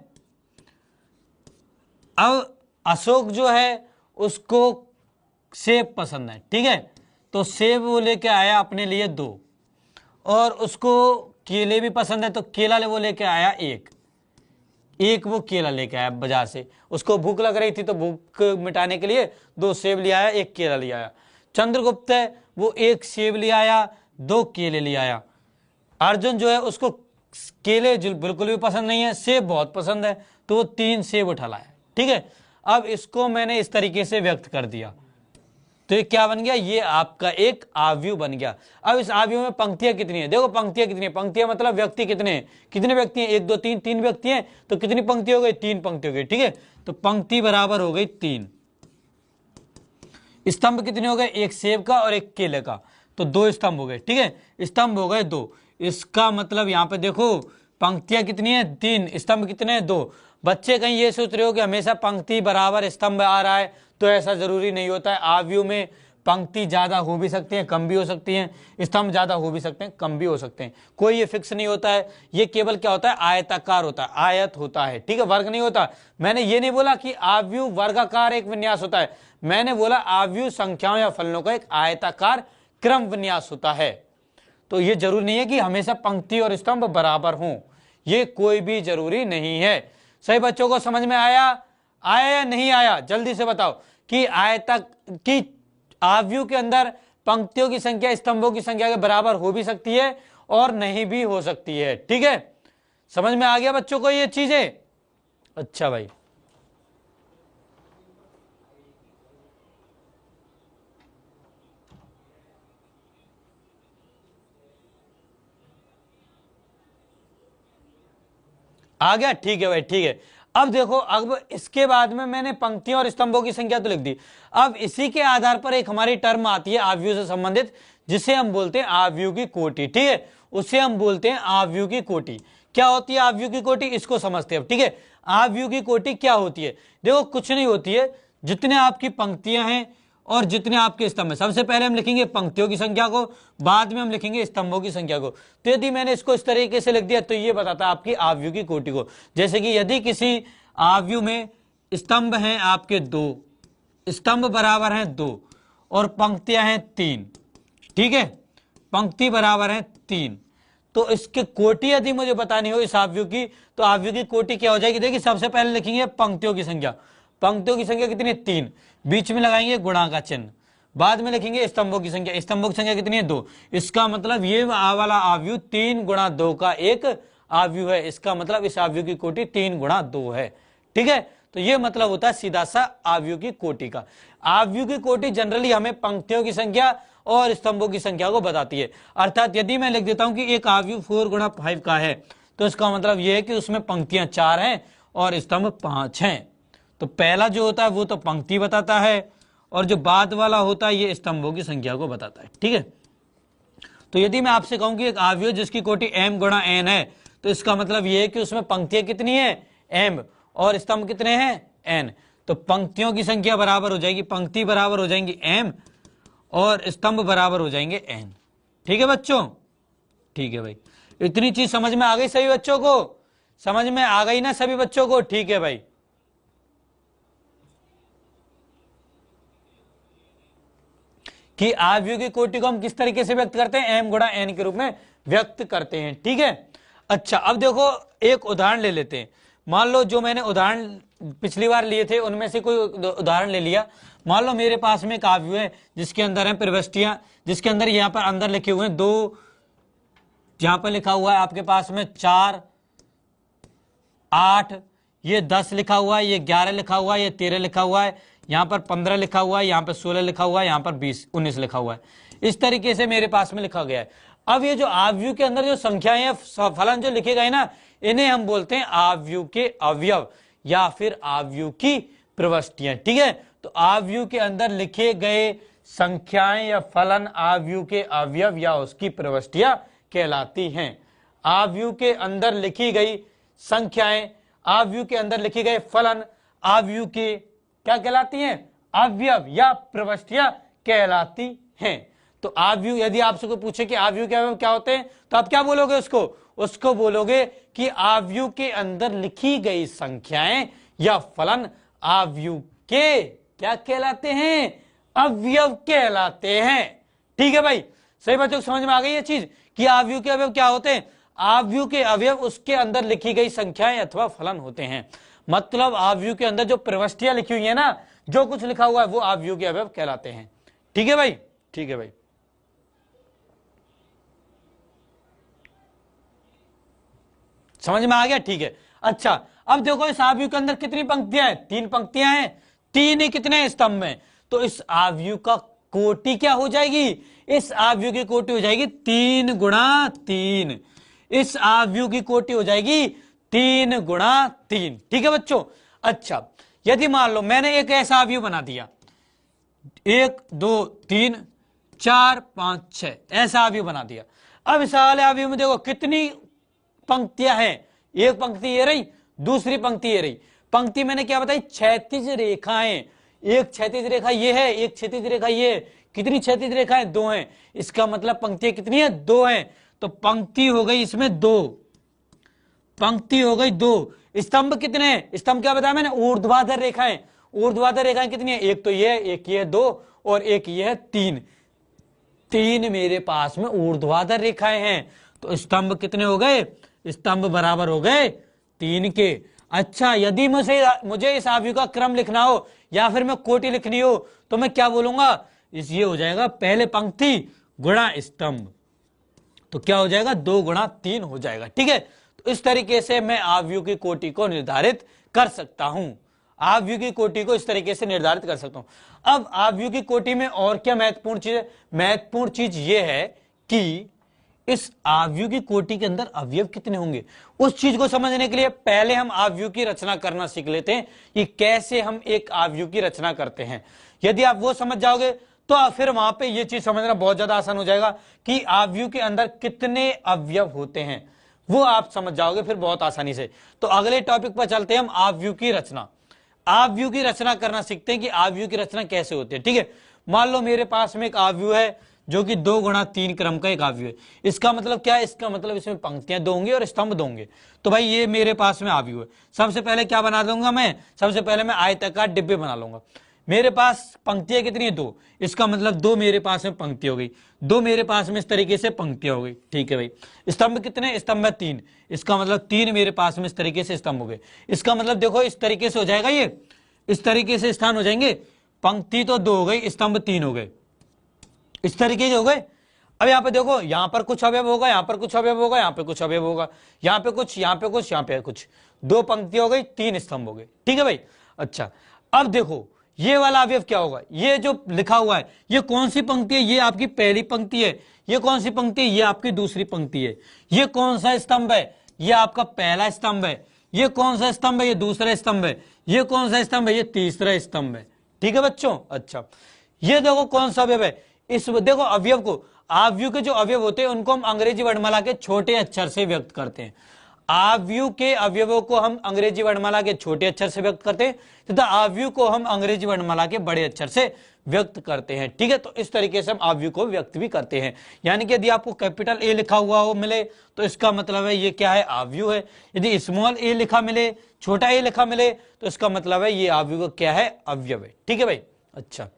अब अशोक जो है उसको सेब पसंद है। ठीक है, तो सेब वो लेके आया अपने लिए 2, और उसको केले भी पसंद है, तो केला वो लेके आया 1 वो केला लेके आया बाजार से। उसको भूख लग रही थी तो भूख मिटाने के लिए 2 सेब ले आया, 1 केला ले आया। चंद्रगुप्त है वो 1 सेब ले आया, 2 केले ले आया। अर्जुन जो है उसको केले बिल्कुल भी पसंद नहीं है, सेब बहुत पसंद है, तो वो 3 सेब उठा लाया। ठीक है, अब इसको मैंने इस तरीके से व्यक्त कर दिया, तो ये क्या बन गया? ये आपका एक आव्यूह बन गया। अब इस आव्यूह में पंक्तियां कितनी है? देखो पंक्तियां कितनी है, पंक्तियां मतलब व्यक्ति कितने हैं, कितने व्यक्ति हैं? 1 2 3, 3 व्यक्ति हैं, तो कितनी पंक्ति हो गई? 3 पंक्ति हो गई। ठीक है, तो पंक्ति बराबर हो गई 3। स्तंभ कितने हो गए? 1 सेब का और 1 केले का, तो 2 स्तंभ हो गए। ठीक है, स्तंभ हो गए 2। इसका मतलब यहाँ पे देखो पंक्तियां कितनी है? 3, स्तंभ कितने हैं? 2। बच्चे कहीं ये सोच रहे हो कि हमेशा पंक्ति बराबर स्तंभ आ रहा है, तो ऐसा जरूरी नहीं होता है। आव्यूह में पंक्ति ज्यादा हो भी सकती है, कम भी हो सकती है, स्तंभ ज्यादा हो भी सकते हैं, कम भी हो सकते हैं, कोई ये फिक्स नहीं होता है। ये केवल क्या होता है? आयताकार होता है, आयत होता है। ठीक है, वर्ग नहीं होता। मैंने ये नहीं बोला कि आव्यूह वर्गाकार एक विन्यास होता है, मैंने बोला आव्यूह संख्याओं या फलनों का एक आयताकार क्रम विन्यास होता है। तो ये जरूरी नहीं है कि हमेशा पंक्ति और स्तंभ बराबर हों, ये कोई भी जरूरी नहीं है। सही बच्चों को समझ में आया या नहीं आया? जल्दी से बताओ कि आयतक की आव्यूह के अंदर पंक्तियों की संख्या स्तंभों की संख्या के बराबर हो भी सकती है और नहीं भी हो सकती है। ठीक है, समझ में आ गया बच्चों को ये चीजें? अच्छा भाई, आ गया? ठीक है भाई, ठीक है। अब देखो, अब इसके बाद में मैंने पंक्तियों और स्तंभों की संख्या तो लिख दी। अब इसी के आधार पर एक हमारी टर्म आती है आव्यूह से संबंधित, जिसे हम बोलते हैं आव्यूह की कोटि। ठीक है, उसे हम बोलते हैं आव्यूह की कोटि। क्या होती है आव्यूह की कोटि? इसको समझते हैं अब। ठीक है, आव्यूह की कोटि क्या होती है? देखो कुछ नहीं होती है, जितने आपकी पंक्तियां हैं और जितने आपके स्तंभ है। सबसे पहले हम लिखेंगे पंक्तियों की संख्या को, बाद में हम लिखेंगे स्तंभों की संख्या को। तो यदि मैंने इसको इस तरीके से लिख दिया तो ये बताता है आपकी आव्यूह की कोटि को। जैसे कि यदि किसी आव्यूह में स्तंभ हैं आपके 2, स्तंभ बराबर हैं 2 और पंक्तियां हैं 3, ठीक है, पंक्ति बराबर हैं 3, तो इसके कोटि यदि मुझे बतानी हो इस आव्यूह की, तो आव्यूह की कोटि क्या हो जाएगी? देखिए सबसे पहले लिखेंगे पंक्तियों की संख्या। पंक्तियों की संख्या कितनी है? 3, बीच में लगाएंगे गुणा का चिन्ह। बाद में लिखेंगे स्तंभों की संख्या। स्तंभों की संख्या कितनी है? 2। इसका मतलब ये वाला आव्यूह 3 गुणा 2 का एक आव्यूह है। इसका मतलब इस आव्यूह की कोटि 3 गुणा 2 है, ठीक है। तो ये मतलब होता है सीधा सा आव्यूह की कोटि का। आव्यूह की कोटि जनरली हमें पंक्तियों की संख्या और स्तंभों की संख्या को बताती है। अर्थात यदि मैं लिख देता हूं कि एक आव्यूह 4 गुणा 5 का है, तो इसका मतलब यह है कि उसमें पंक्तियां 4 हैं और स्तंभ 5 हैं। तो पहला जो होता है वो तो पंक्ति बताता है, और जो बाद वाला होता है ये स्तंभों की संख्या को बताता है, ठीक है। तो यदि मैं आपसे कहूं कि एक आव्यूह जिसकी कोटि m गुणा n है, तो इसका मतलब यह है कि उसमें पंक्तियां कितनी है? m, और स्तंभ कितने हैं? n। तो पंक्तियों की संख्या बराबर हो जाएगी, पंक्ति बराबर हो जाएंगी m और स्तंभ बराबर हो जाएंगे n, ठीक है बच्चों? ठीक है भाई, इतनी चीज समझ में आ गई सभी बच्चों को? समझ में आ गई ना सभी बच्चों को? ठीक है भाई। कि आव्यूह की कोटि को हम किस तरीके से व्यक्त करते हैं? m गुणा n के रूप में व्यक्त करते हैं, ठीक है। अच्छा, अब देखो एक उदाहरण ले लेते हैं। मान लो जो मैंने उदाहरण पिछली बार लिए थे उनमें से कोई उदाहरण ले लिया। मान लो मेरे पास में एक आव्यूह है जिसके अंदर है प्रविष्टियां, जिसके अंदर यहाँ पर अंदर लिखे हुए हैं 2, यहाँ पर लिखा हुआ है आपके पास में 4, 8, ये 10 लिखा हुआ है, ये 11 लिखा हुआ है, ये 13 लिखा हुआ है, यहाँ पर 15 लिखा हुआ है, यहाँ पर 16 लिखा हुआ है, यहाँ पर 20, 19 लिखा हुआ है। इस तरीके से मेरे पास में लिखा गया है। अब ये जो आव्यूह के अंदर जो संख्याएं या फलन जो लिखे गए ना, इन्हें हम बोलते हैं आव्यूह के अवयव या फिर आव्यूह की प्रविष्टियां, ठीक है। तो आव्यूह के अंदर लिखे गए संख्याएं या फलन आव्यूह के अवयव या उसकी प्रविष्टियां कहलाती हैं। आव्यूह के अंदर लिखी गई संख्याएं, आव्यूह के अंदर लिखे गए फलन आव्यूह के क्या कहलाती हैं? अवयव या प्रविष्टियां कहलाती हैं। तो आव्यूह, यदि आपसे कोई पूछे कि आव्यूह के अवयव क्या होते हैं, तो आप क्या बोलोगे उसको बोलोगे कि आव्यूह के अंदर लिखी गई संख्याएं या फलन आव्यूह के क्या कहलाते हैं? अवयव कहलाते हैं, ठीक है भाई। सही बच्चों, समझ में आ गई ये चीज कि आव्यूह के अवयव क्या होते हैं? आव्यूह के अवयव उसके अंदर लिखी गई संख्याएं अथवा फलन होते हैं। मतलब आव्यूह के अंदर जो प्रविष्टियां लिखी हुई है ना, जो कुछ लिखा हुआ है वो आव्यूह के अवयव कहलाते हैं, ठीक है भाई? ठीक है भाई। समझ में आ गया? ठीक है। अच्छा, अब देखो इस आव्यूह के अंदर कितनी पंक्तियां हैं? 3 पंक्तियां हैं, 3 ही कितने स्तंभ में? तो इस आव्यूह का कोटि क्या हो जाएगी? इस आव्यूह की कोटि हो जाएगी 3 गुणा 3। इस आव्यूह की कोटि हो जाएगी 3 गुणा 3, ठीक है बच्चों। अच्छा, यदि मान लो मैंने एक ऐसा आव्यूह बना दिया, 1 2 3 4 5 6 ऐसा आव्यूह बना दिया। अब इस वाले आव्यूह में देखो कितनी पंक्तियां हैं? एक पंक्ति ये रही, दूसरी पंक्ति ये रही। पंक्ति मैंने क्या बताई? क्षैतिज रेखाएं। एक क्षैतिज रेखा ये है, एक क्षैतिज रेखा ये है। कितनी क्षैतिज रेखाएं? 2 हैं। इसका मतलब पंक्तियां कितनी है? 2 हैं। तो पंक्ति हो गई इसमें 2, पंक्ति हो गई 2। स्तंभ कितने हैं? स्तंभ क्या बताया मैंने? ऊर्ध्वाधर रेखाएं। ऊर्ध्वाधर रेखाएं कितनी है? एक तो ये है, एक ये है 2 और एक ये है 3। 3 मेरे पास में ऊर्ध्वाधर रेखाएं हैं। तो स्तंभ कितने हो गए? स्तंभ बराबर हो गए 3 के। अच्छा, यदि मुझे इस आव्यूह का क्रम लिखना हो या फिर मैं कोटि लिखनी हो तो मैं क्या बोलूंगा? ये हो जाएगा पहले पंक्ति गुणा स्तंभ। तो क्या हो जाएगा? 2 गुणा 3 हो जाएगा, ठीक है। तो इस तरीके से मैं आव्यूह की कोटि को निर्धारित कर सकता हूं। आव्यूह की कोटि को इस तरीके से निर्धारित कर सकता हूं। अब आव्यूह की कोटि में और क्या महत्वपूर्ण चीज है? महत्वपूर्ण चीज ये है कि इस आव्यूह की कोटि के अंदर अवयव कितने होंगे। उस चीज को समझने के लिए पहले हम आव्यूह की रचना करना सीख लेते हैं कि कैसे हम एक आव्यूह की रचना करते हैं। यदि आप वो समझ जाओगे तो फिर वहां पे ये चीज समझना बहुत ज्यादा आसान हो जाएगा कि आव्यूह के अंदर कितने अवयव होते हैं, वो आप समझ जाओगे फिर बहुत आसानी से। तो अगले टॉपिक पर चलते हैं हम, आव्यूह की रचना। आव्यूह की रचना करना सीखते हैं कि आव्यूह की रचना कैसे होती है, ठीक है। मान लो मेरे पास में एक आव्यूह है जो कि 2 गुणा 3 क्रम का एक आव्यूह है। इसका मतलब क्या है? इसका मतलब इसमें पंक्तियां 2 होंगी और स्तंभ 2 होंगे। तो भाई ये मेरे पास में आव्यूह है। सबसे पहले क्या बना दूंगा मैं? सबसे पहले मैं आयताकार डिब्बे बना लूंगा। मेरे पास पंक्तियां कितनी है? 2। इसका मतलब 2 मेरे पास में पंक्ति हो गई, 2 मेरे पास में इस तरीके से पंक्तियां हो गई। ठीक है भाई। स्तंभ कितने? स्तंभ है 3। इसका मतलब 3 मेरे पास में इस तरीके से स्तंभ हो गए। इसका मतलब देखो इस तरीके से हो जाएगा, ये इस तरीके से स्थान हो जाएंगे। पंक्ति तो 2 हो गई, स्तंभ 3 हो गए, इस तरीके से हो गए। अब यहाँ पे देखो, यहाँ पर कुछ अवयव होगा, यहाँ पर कुछ अवयव होगा, यहाँ पे कुछ अवयव होगा, यहाँ पे कुछ, यहाँ पे कुछ, यहाँ पे कुछ। 2 पंक्ति हो गई, 3 स्तंभ हो गए। ठीक है भाई। अच्छा, अब देखो ये वाला अवयव क्या होगा? ये जो लिखा हुआ है ये कौन सी पंक्ति है? ये आपकी पहली पंक्ति है। ये कौन सी पंक्ति है? ये आपकी दूसरी पंक्ति है। ये कौन सा स्तंभ है? ये आपका पहला स्तंभ है। ये कौन सा स्तंभ है? ये दूसरा स्तंभ है। ये कौन सा स्तंभ है? ये तीसरा स्तंभ है। ठीक है बच्चों। अच्छा, ये देखो कौन सा अवयव है? इस देखो अवयव को, आव्यूह के जो अवयव होते हैं उनको हम अंग्रेजी वर्णमाला के छोटे अक्षर से व्यक्त करते हैं। आव्यूह के अवयवों को हम अंग्रेजी वर्णमाला के छोटे अक्षर से व्यक्त करते हैं तथा आव्यूह को हम अंग्रेजी वर्णमाला के बड़े अक्षर से व्यक्त करते हैं। ठीक है, तो इस तरीके से हम आव्यूह को व्यक्त भी करते हैं। यानी कि यदि आपको कैपिटल ए लिखा हुआ हो मिले तो इसका मतलब है ये क्या है? आव्यूह है। यदि स्मॉल ए लिखा मिले, छोटा ए लिखा मिले, तो इसका मतलब है ये आव्यूह का क्या है? अवयव है। ठीक है भाई। अच्छा,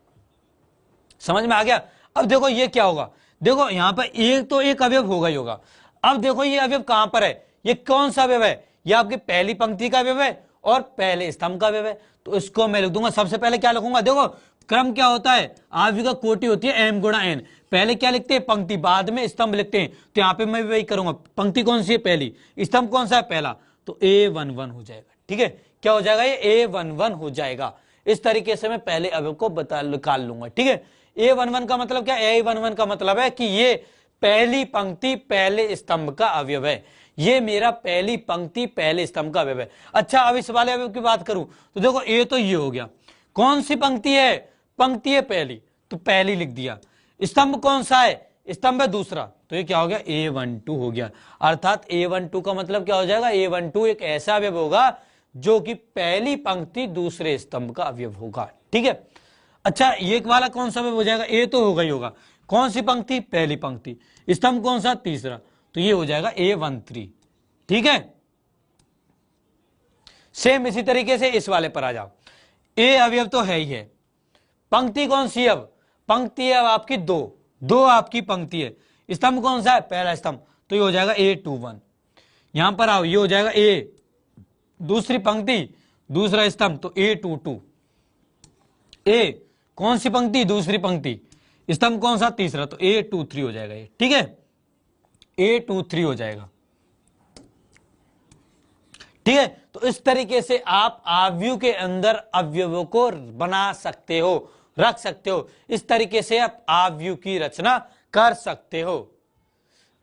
समझ में आ गया? अब देखो ये क्या होगा? देखो यहाँ पर एक तो एक अवयव होगा ही होगा। अब देखो ये अवयव कहां पर है? ये कौन सा अवयव है? ये आपकी पहली पंक्ति का अवयव है और पहले स्तंभ का अवयव है। तो इसको मैं लिख दूंगा, सबसे पहले क्या लिखूंगा? देखो क्रम क्या होता है? आव्यूह का कोटि होती है m गुणा n। पहले क्या लिखते हैं? पंक्ति, बाद में स्तंभ लिखते हैं। तो यहाँ पे मैं वही करूंगा। पंक्ति कौन सी है? पहली। स्तंभ कौन सा है? पहला। तो A11 हो जाएगा। ठीक है, क्या हो जाएगा? ये A11 हो जाएगा। इस तरीके से मैं पहले अवयव को निकाल लूंगा। ठीक है, A11 का मतलब क्या? A11 का मतलब है कि ये पहली पंक्ति पहले स्तंभ का अवयव है। ये मेरा पहली पंक्ति पहले स्तंभ का अवयव है। अच्छा, अब इस वाले अवयव की बात करूं तो देखो ए तो ये हो गया। कौन सी पंक्ति है? पंक्ति है पहली, तो पहली लिख दिया। स्तंभ कौन सा है? स्तंभ है दूसरा। तो ये क्या हो गया? A12 हो गया। अर्थात A12 का मतलब क्या हो जाएगा? A12 एक ऐसा अवयव होगा जो कि पहली पंक्ति दूसरे स्तंभ का अवयव होगा। ठीक है। अच्छा, ये वाला कौन सा अवयव हो जाएगा? ए तो होगा ही होगा। कौन सी पंक्ति? पहली पंक्ति। स्तंभ कौन सा? तीसरा। तो ये हो जाएगा A13। ठीक है, सेम इसी तरीके से इस वाले पर आ जाओ। ए अवयव तो है ही है। पंक्ति कौन सी? अब पंक्ति है अब आपकी 2 आपकी पंक्ति है। स्तंभ कौन सा है? पहला स्तंभ। तो ये हो जाएगा A21। यहां पर आओ, ये हो जाएगा ए दूसरी पंक्ति दूसरा स्तंभ, तो A22। ए कौन सी पंक्ति? दूसरी पंक्ति। स्तंभ कौन सा? तीसरा। तो A23 हो जाएगा ये। ठीक है, A23 हो जाएगा। ठीक है, तो इस तरीके से आप आव्यूह के अंदर अवयवों को बना सकते हो, रख सकते हो। इस तरीके से आप आव्यूह की रचना कर सकते हो।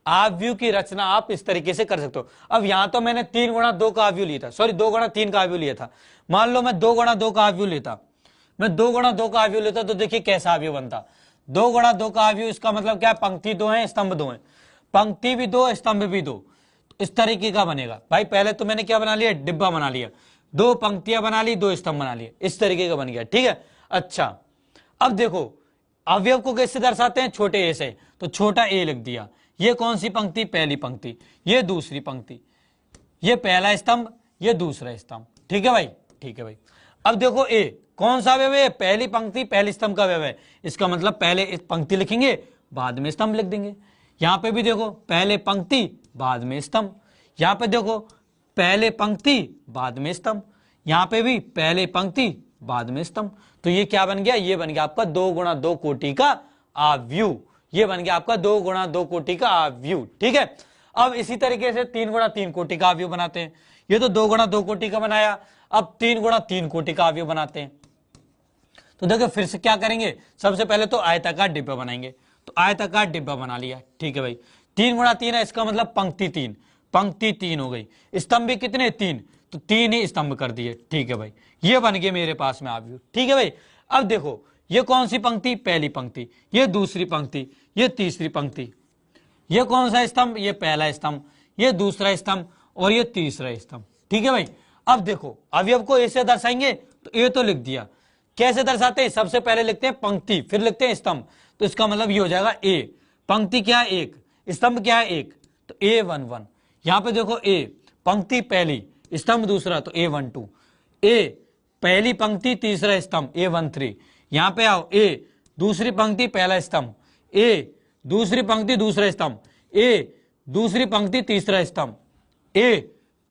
आव्यूह की रचना आप इस तरीके से कर सकते हो। अब यहां तो मैंने 3 गुणा 2 का आव्यूह लिया था, सॉरी 2 गुणा 3 का आव्यूह लिया था। मान लो मैं 2 गुणा 2 का आव्यूह लेता, मैं 2 गुणा 2 का आव्यूह लेता, तो देखिए कैसा आव्यूह बनता। 2 गुणा 2 का आव्यूह, इसका मतलब क्या है? पंक्ति 2 है, स्तंभ 2 है। पंक्ति भी 2, स्तंभ भी 2। इस तरीके का बनेगा। भाई पहले तो मैंने क्या बना लिया? डिब्बा बना लिया। 2 पंक्तियां बना ली, 2 स्तंभ बना लिए, इस तरीके का बन गया। ठीक है। अच्छा, अब देखो अवयव को कैसे दर्शाते हैं? छोटे ए से। तो छोटा ए लिख दिया। ये कौन सी पंक्ति? पहली पंक्ति। ये दूसरी पंक्ति। ये पहला स्तंभ, ये दूसरा स्तंभ। ठीक है भाई। ठीक है भाई। अब देखो ए कौन सा अवयव है? पहली पंक्ति पहले स्तंभ का अवयव है। इसका मतलब पहले पंक्ति लिखेंगे, बाद में स्तंभ लिख देंगे। यहां पे भी देखो पहले पंक्ति बाद में स्तंभ। यहां पे देखो पहले पंक्ति बाद में स्तंभ। यहां पे भी पहले पंक्ति बाद में स्तंभ। तो ये क्या बन गया? ये बन गया आपका 2 गुणा 2 कोटि का आव्यूह। ये बन गया आपका 2 गुणा 2 कोटि का आव्यूह। ठीक है। अब इसी तरीके से 3 गुणा 3 कोटि का आव्यूह बनाते हैं। ये तो 2 गुणा 2 कोटि का बनाया। अब 3 गुणा 3 कोटि का आव्यूह बनाते हैं। तो देखो फिर से क्या करेंगे? सबसे पहले तो आयताकार डिब्बा बनाएंगे। तो आयताकार डिब्बा बना लिया। ठीक है भाई। 3 गुणा 3 है, इसका मतलब पंक्ति 3, पंक्ति 3 हो गई। स्तंभ भी कितने? 3, तो 3 ही स्तंभ कर दिए। ठीक है भाई, ये बन गए मेरे पास में आव्यूह। ठीक है भाई। अब देखो ये कौन सी पंक्ति? पहली पंक्ति। ये दूसरी पंक्ति, ये तीसरी पंक्ति। ये कौन सा स्तंभ? ये पहला स्तंभ, ये दूसरा स्तंभ और ये तीसरा स्तंभ। ठीक है भाई। अब देखो अवयव को ऐसे दर्शाएंगे, तो ए तो लिख दिया। कैसे दर्शाते हैं, सबसे पहले लिखते हैं पंक्ति, फिर लिखते हैं स्तंभ। तो इसका मतलब ये हो जाएगा ए, पंक्ति क्या है एक, स्तंभ क्या है एक, तो A11। यहां पे देखो ए पंक्ति पहली, स्तंभ दूसरा, तो A12। ए पहली पंक्ति तीसरा स्तंभ A13। यहां पे आओ, ए दूसरी पंक्ति पहला स्तंभ, ए दूसरी पंक्ति दूसरा स्तंभ, ए दूसरी पंक्ति तीसरा स्तंभ, ए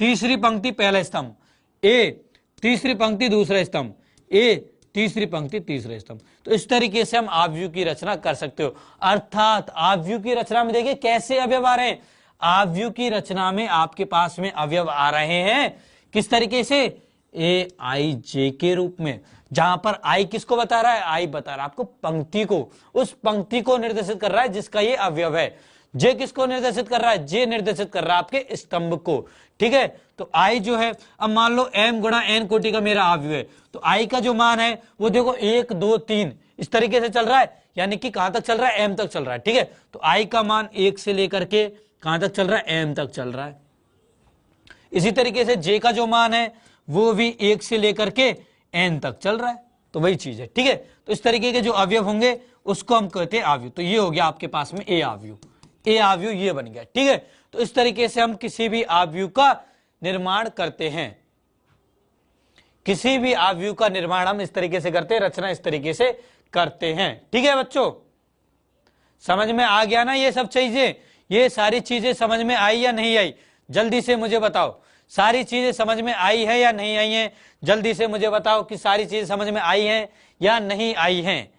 तीसरी पंक्ति पहला स्तंभ, ए तीसरी पंक्ति दूसरा स्तंभ, ए तीसरी पंक्ति तीसरा स्तंभ। तो इस तरीके से हम आव्यूह की रचना कर सकते हो। अर्थात आव्यूह की रचना में देखिए कैसे अवयव आ रहे हैं, आव्यूह की रचना में आपके पास में अवयव आ रहे हैं किस तरीके से, ए आई जे के रूप में, जहां पर आई किसको बता रहा है, आई बता रहा है आपको पंक्ति को, उस पंक्ति को निर्देशित कर रहा है जिसका ये अवयव है। जे किसको निर्देशित कर रहा है, जे निर्देशित कर रहा है आपके स्तंभ को, ठीक है। तो आई जो है, अब मान लो m गुणा n कोटि का मेरा आव्यूह है, तो आई का जो मान है वो देखो 1 2 3 इस तरीके से चल रहा है, यानी कि कहां तक चल रहा है, m तक चल रहा है, ठीक है। तो आई का मान 1 से लेकर के कहां तक चल रहा है, m तक चल रहा है। इसी तरीके से जे का जो मान है वो भी 1 से लेकर के n तक चल रहा है, तो वही चीज है, ठीक है। तो इस तरीके के जो अवयव होंगे उसको हम कहते हैं आव्यूह। तो ये हो गया आपके पास में ए आव्यूह, ए आव्यूह ये बन गया, ठीक है। तो इस तरीके से हम किसी भी आव्यूह का निर्माण करते हैं, किसी भी आव्यूह का निर्माण हम इस तरीके से करते हैं, रचना इस तरीके से करते हैं, ठीक है बच्चों। समझ में आ गया ना ये सब चीजें, ये सारी चीजें समझ में आई या नहीं आई, जल्दी से मुझे बताओ, सारी चीजें समझ में आई है या नहीं आई हैं, जल्दी से मुझे बताओ कि सारी चीजें समझ में आई हैं या नहीं आई हैं,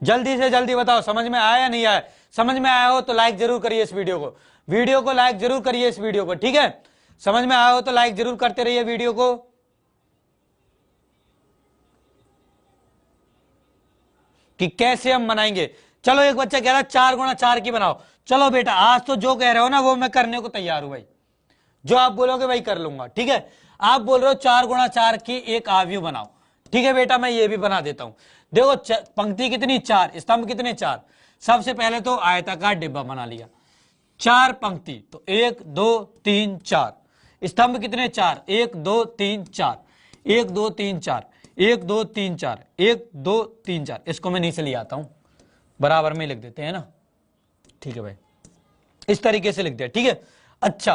जल्दी से जल्दी बताओ, समझ में आया या नहीं आया। समझ में आया हो तो लाइक जरूर करिए इस वीडियो को लाइक जरूर करिए इस वीडियो को, ठीक है। समझ में आया हो तो लाइक जरूर करते रहिए वीडियो को। कि कैसे हम बनाएंगे, चलो एक बच्चा कह रहा है 4 गुणा 4 की बनाओ, चलो बेटा आज तो जो कह रहे हो ना वो मैं करने को तैयार हूं भाई, जो आप बोलोगे वही कर लूंगा, ठीक है। आप बोल रहे हो 4 गुणा 4 की एक आव्यूह बनाओ, ठीक है बेटा मैं ये भी बना देता हूं। देखो पंक्ति कितनी 4, स्तंभ कितने 4, सबसे पहले तो आयताकार डिब्बा बना लिया, 4 पंक्ति तो 1 2 3 4, स्तंभ कितने 4, 1 2 3 4, 1 2 3 4, 1 2 3 4, 1 2 3 4, इसको मैं नीचे ले आता हूं, बराबर में लिख देते हैं ना, ठीक है भाई, इस तरीके से लिख दिया, ठीक है। अच्छा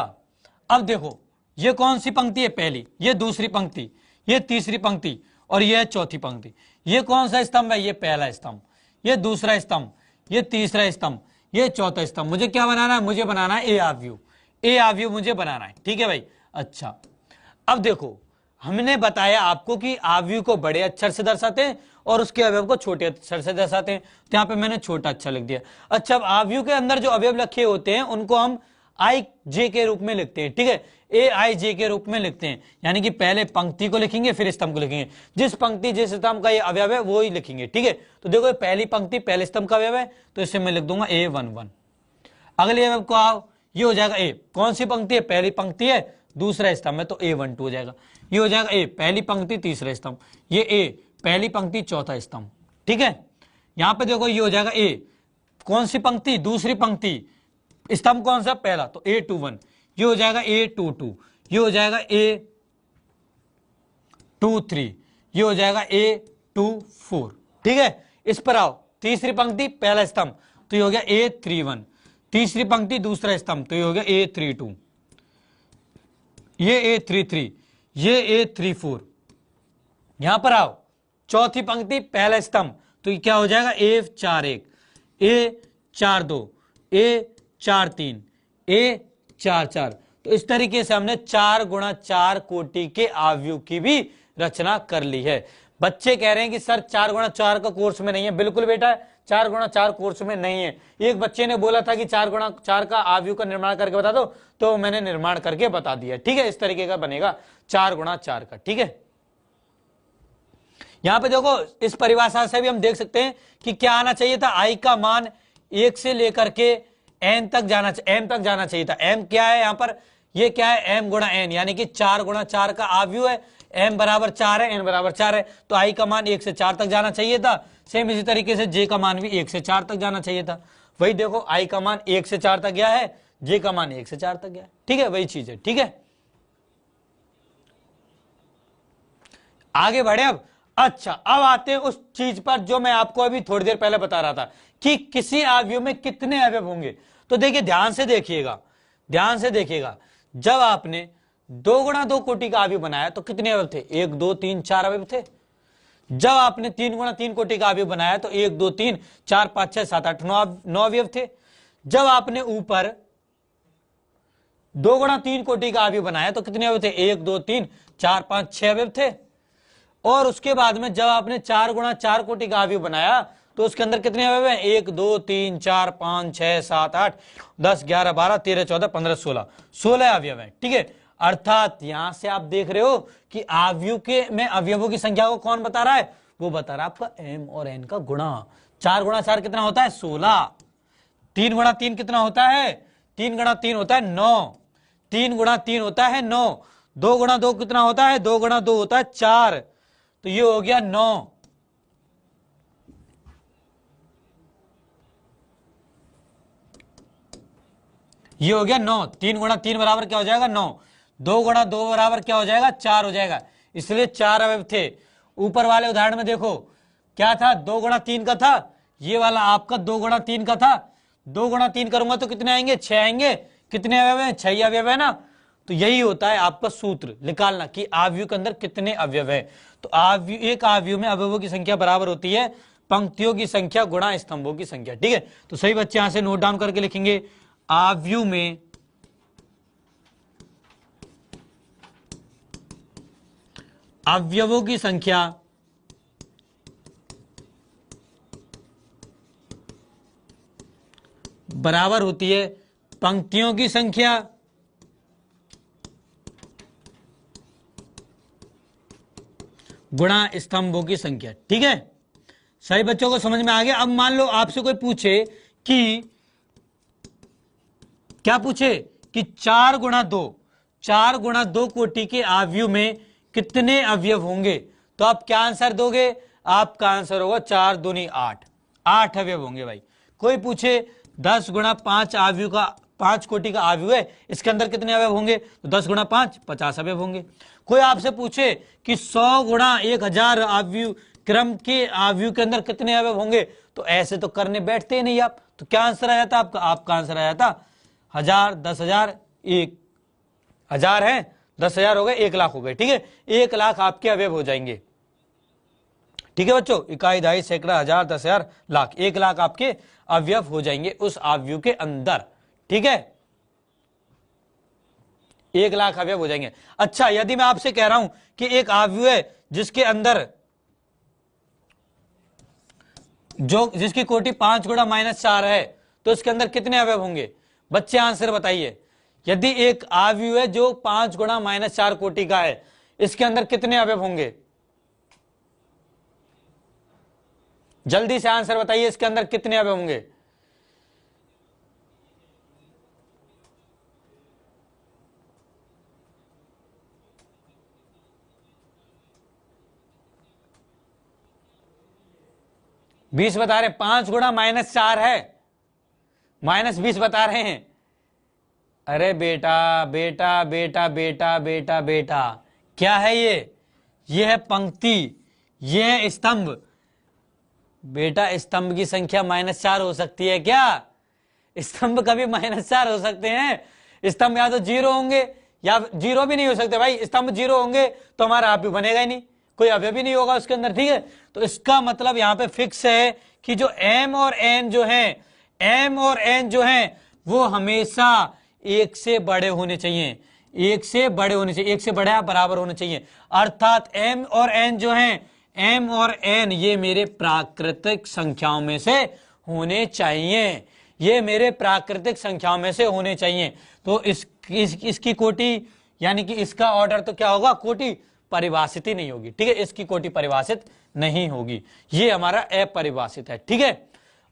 अब देखो ये कौन सी पंक्ति है, पहली, ये दूसरी पंक्ति, ये तीसरी पंक्ति और ये चौथी पंक्ति। ये कौन सा स्तंभ है, ये पहला स्तंभ, ये दूसरा स्तंभ, ये तीसरा स्तंभ, ये चौथा स्तंभ। मुझे क्या बनाना है, मुझे बनाना है ए आव्यूह, ए आव्यूह मुझे बनाना है, ठीक है भाई। अच्छा अब देखो हमने बताया आपको कि आव्यूह को बड़े अक्षर से दर्शाते हैं और उसके अवयव को छोटे अक्षर से दर्शाते हैं, तो यहाँ पे मैंने छोटा अक्षर लिख दिया। अच्छा अब आव्यूह के अंदर जो अवयव लिखे होते हैं उनको हम आई जे के रूप में लिखते हैं, ठीक है, ए आई जे के रूप में लिखते हैं, यानी कि पहले पंक्ति को लिखेंगे फिर स्तंभ को लिखेंगे, जिस पंक्ति जिस स्तंभ का ये अवयव है वो ही लिखेंगे, ठीक है। तो देखो पहली पंक्ति पहले स्तंभ का अवयव है तो इसे मैं लिख दूंगा A11। अगले अवयव को आओ, ये हो जाएगा ए, कौन सी पंक्ति है, पहली पंक्ति है दूसरा स्तंभ है तो A12 हो जाएगा। ये हो जाएगा ए पहली पंक्ति तीसरा स्तंभ, ये ए पहली पंक्ति चौथा स्तंभ, ठीक है। यहां पे देखो ये हो जाएगा ए कौन सी पंक्ति, दूसरी पंक्ति, स्तंभ कौन सा, पहला, तो A21। ये हो जाएगा A22, ये हो जाएगा A23, ये हो जाएगा A24, ठीक है। इस पर आओ, तीसरी पंक्ति पहला स्तंभ तो ये हो गया A31, तीसरी पंक्ति दूसरा स्तंभ तो ये हो गया A32, ये A33, ये A34। यहां पर आओ, चौथी पंक्ति पहला स्तंभ तो ये क्या हो जाएगा A41, A42, A43, A44। तो इस तरीके से हमने 4 गुणा 4 कोटि के आव्यूह की भी रचना कर ली है। बच्चे कह रहे हैं कि सर 4 गुणा 4 का कोर्स में नहीं है, बिल्कुल बेटा 4 गुणा 4 कोर्स में नहीं है। एक बच्चे ने बोला था कि 4 गुणा 4 का आव्यूह का निर्माण करके बता दो, तो मैंने निर्माण करके बता दिया, ठीक है। इस तरीके का बनेगा 4 गुणा 4 का, ठीक है। यहां पे देखो इस परिभाषा से भी हम देख सकते हैं कि क्या आना चाहिए था, आई का मान 1 से लेकर के एन तक जाना, एम तक जाना चाहिए था। एम क्या है यहाँ पर, ये क्या है, एम गुणा एन, यानी कि 4 गुणा 4 का आव्यूह है, एम बराबर 4 है, एन बराबर 4 है, तो आई का मान 1 से 4 तक जाना चाहिए था। सेम इसी तरीके से जे का मान भी 1 से 4 तक जाना चाहिए था। वही देखो आई का मान 1 से 4 तक गया है, जे का मान 1 से 4 तक गया है, ठीक है, वही चीज है, ठीक है। आगे बढ़े अब। अच्छा, अब आते हैं उस चीज पर जो मैं आपको अभी थोड़ी देर पहले बता रहा था कि किसी अवयव में कितने अवयव होंगे। तो देखिए, ध्यान से देखिएगा, ध्यान से देखिएगा। जब आपने 2 गुणा 2 कोटि का अवयव बनाया तो कितने अवयव थे? 1 2 3 4 अवयव थे। जब आपने 3 गुणा 3 कोटि का अवयव बनाया तो 1 2 3 4 5 6 7 8 9 अवयव थे। जब आपने ऊपर 2 गुणा 3 कोटि का अवयव बनाया तो कितने अवयव थे? 1 2 3 4 5 6 अवयव थे। और उसके बाद में जब आपने 4 गुणा 4 कोटि का अवयव बनाया तो उसके अंदर कितने अवयव हैं? 1 2 3 4 5 6 7 8 10 11 12 13 14 15 16 अवयव हैं। ठीक है, अर्थात यहां से आप देख रहे हो कि अवयव के में अवयवों की संख्या को कौन बता रहा है? वो बता रहा है आपका m और n का गुणा। 4 गुणा 4 कितना होता है? 16। 3 गुणा 3 कितना होता है? 3 गुणा 3 होता है 9। 3 गुणा 3 होता है 9। 2 गुणा 2 कितना होता है? 2 गुणा 2 होता है 4। तो ये हो गया 9। ये हो गया 9। 3 गुणा 3 बराबर क्या हो जाएगा? 9। 2 गुणा 2 बराबर क्या हो जाएगा? 4 हो जाएगा। इसलिए 4 अवयव थे। ऊपर वाले उदाहरण में देखो क्या था? 2 गुणा 3 का था, ये वाला आपका 2 गुणा 3 का था। 2 गुणा 3 करूंगा तो कितने आएंगे? 6 आएंगे। कितने अवयव हैं? 6 अवयव है ना। तो यही होता है आपका सूत्र निकालना कि अवयव के अंदर कितने अवयव है। तो एक अवयव में अवयवों की संख्या बराबर होती है पंक्तियों की संख्या गुणा स्तंभों की संख्या। ठीक है, तो सही बच्चे यहां से नोट डाउन करके लिखेंगे, अवयव में अवयवों की संख्या बराबर होती है पंक्तियों की संख्या गुणा स्तंभों की संख्या। ठीक है, सही बच्चों को समझ में आ गया। अब मान लो आपसे कोई पूछे कि क्या पूछे कि 4 गुणा 2 4 गुणा 2 कोटि के अवयव में कितने अवयव होंगे, तो आप क्या आंसर दोगे? आपका आंसर होगा 4 दूनी 8। 8 अवयव होंगे भाई। कोई पूछे 10 गुणा 5 अवयव का 5 कोटि का अवयव है, इसके अंदर कितने अवयव होंगे? तो 10 गुणा 5 50 अवयव होंगे। कोई आपसे पूछे कि 100 गुणा 1000 अवयव क्रम के अवयव के अंदर कितने अवयव होंगे, तो ऐसे तो करने बैठते ही नहीं आप। तो क्या आंसर आया था आपका? आपका आंसर आया था 1000 10,000 1,000 है, 10,000 हो गए, 1,00,000 हो गए। ठीक है, 1,00,000 आपके अवयव हो जाएंगे। ठीक है बच्चों, इकाई दहाई सैकड़ा हजार 10,000 लाख 1,00,000 आपके अवयव हो जाएंगे उस अवयव के अंदर। ठीक है, 1,00,000 अवयव हो जाएंगे। अच्छा, यदि मैं आपसे कह रहा हूं कि एक अवयव है जिसके अंदर जिसकी कोटि 5 गुणा -4 है, तो इसके अंदर कितने अवयव होंगे? बच्चे आंसर बताइए। यदि एक अवयव है जो 5 गुणा -4 कोटि का है, इसके अंदर कितने अवयव होंगे? जल्दी से आंसर बताइए, इसके अंदर कितने अवयव होंगे? बीस बता रहे। 5 गुणा -4 है, -20 बता रहे हैं। अरे बेटा बेटा बेटा बेटा बेटा बेटा, क्या है ये है पंक्ति, ये है स्तंभ। बेटा स्तंभ की संख्या -4 हो सकती है क्या? स्तंभ कभी -4 हो सकते हैं? स्तंभ या तो 0 होंगे या 0 भी नहीं हो सकते भाई। स्तंभ 0 होंगे तो हमारा अवयव बनेगा ही नहीं, कोई अवयव भी नहीं होगा उसके अंदर। ठीक है, तो इसका मतलब यहां पे फिक्स है कि जो m और n जो है, m और n जो है वो हमेशा 1 से बड़े होने चाहिए, 1 से बड़े होने चाहिए, 1 से बड़े या बराबर होने चाहिए। अर्थात m और n जो है, m और n ये मेरे प्राकृतिक संख्याओं में से होने चाहिए, ये मेरे प्राकृतिक संख्याओं में से होने चाहिए। तो इसकी कोटि यानी कि इसका ऑर्डर तो क्या होगा? कोटि परिभाषित ही नहीं होगी। ठीक है, इसकी कोटि परिभाषित नहीं होगी, ये हमारा अपरिभाषित है। ठीक है,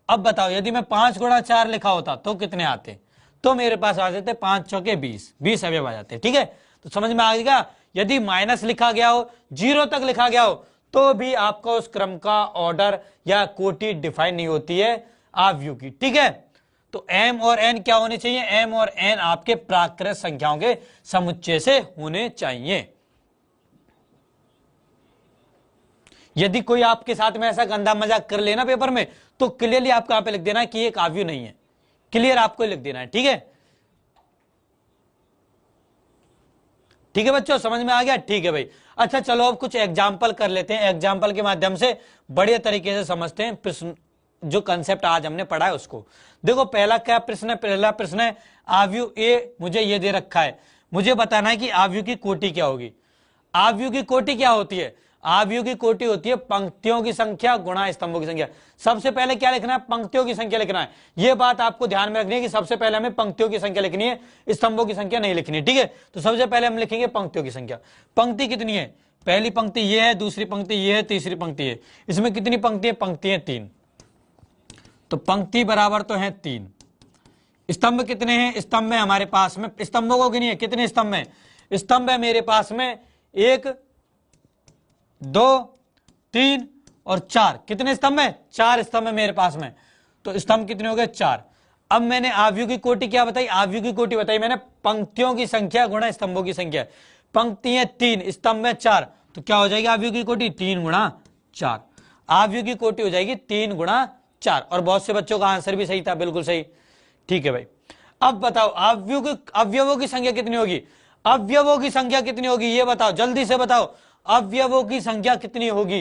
अब बताओ यदि मैं 5 गुणा 4 लिखा होता तो कितने आते? तो मेरे पास आ जाते 5 चौके 20 अवयव आ जाते। ठीक है, तो समझ में आ गया। यदि माइनस लिखा गया हो, 0 तक लिखा गया हो, तो भी आपका उस क्रम का ऑर्डर या कोटि डिफाइन नहीं होती है अवयव की। ठीक है, तो m और n क्या होने चाहिए? m और n आपके प्राकृत संख्याओं के समुच्चय से होने चाहिए। यदि कोई आपके साथ में ऐसा गंदा मजाक कर लेना पेपर में, तो क्लियरली आपको यहाँ पे लिख देना कि एक आव्यूह नहीं है, क्लियर आपको लिख देना है। ठीक है, ठीक है बच्चों, समझ में आ गया? ठीक है भाई। अच्छा चलो अब कुछ एग्जाम्पल कर लेते हैं, एग्जाम्पल के माध्यम से बढ़िया तरीके से समझते हैं प्रश्न, जो कंसेप्ट आज हमने पढ़ा है उसको। देखो पहला क्या प्रश्न है, पहला प्रश्न है आव्यूह ए मुझे ये दे रखा है, मुझे बताना है कि आव्यूह की कोटि क्या होगी। आव्यूह की कोटि क्या होती है? आव्यूह की कोटि होती है पंक्तियों की संख्या गुणा स्तंभों की संख्या। सबसे पहले क्या लिखना है? पंक्तियों की संख्या लिखना है। यह बात आपको ध्यान में रखनी है कि सबसे पहले हमें पंक्तियों की संख्या लिखनी है, स्तंभों की संख्या नहीं लिखनी है। ठीक है, तो सबसे पहले हम लिखेंगे पंक्तियों की संख्या। पंक्ति कितनी है? पहली पंक्ति ये है, दूसरी पंक्ति ये है, तीसरी पंक्ति है। इसमें कितनी पंक्ति है? पंक्ति है 3। तो पंक्ति बराबर तो है 3। स्तंभ कितने हैं? स्तंभ है हमारे पास में, स्तंभों को गिनिए कितने स्तंभ है? स्तंभ है मेरे पास में 1 2 3 और 4। कितने स्तंभ है? 4 स्तंभ है मेरे पास में। तो स्तंभ कितने हो गए? 4। अब मैंने आव्यूह की कोटि क्या बताई? आव्यूह की कोटि बताई मैंने पंक्तियों की संख्या गुणा स्तंभों की संख्या। पंक्ति है 3, स्तंभ है 4, तो क्या हो जाएगी आव्यूह की कोटि? 3 गुणा 4। आव्यूह की कोटि हो जाएगी 3 गुणा 4। और बहुत से बच्चों का आंसर भी सही था, बिल्कुल सही। ठीक है भाई, अब बताओ अवयवों की संख्या कितनी होगी? अवयवों की संख्या कितनी होगी ये बताओ, जल्दी से बताओ, अवयवों की संख्या कितनी होगी?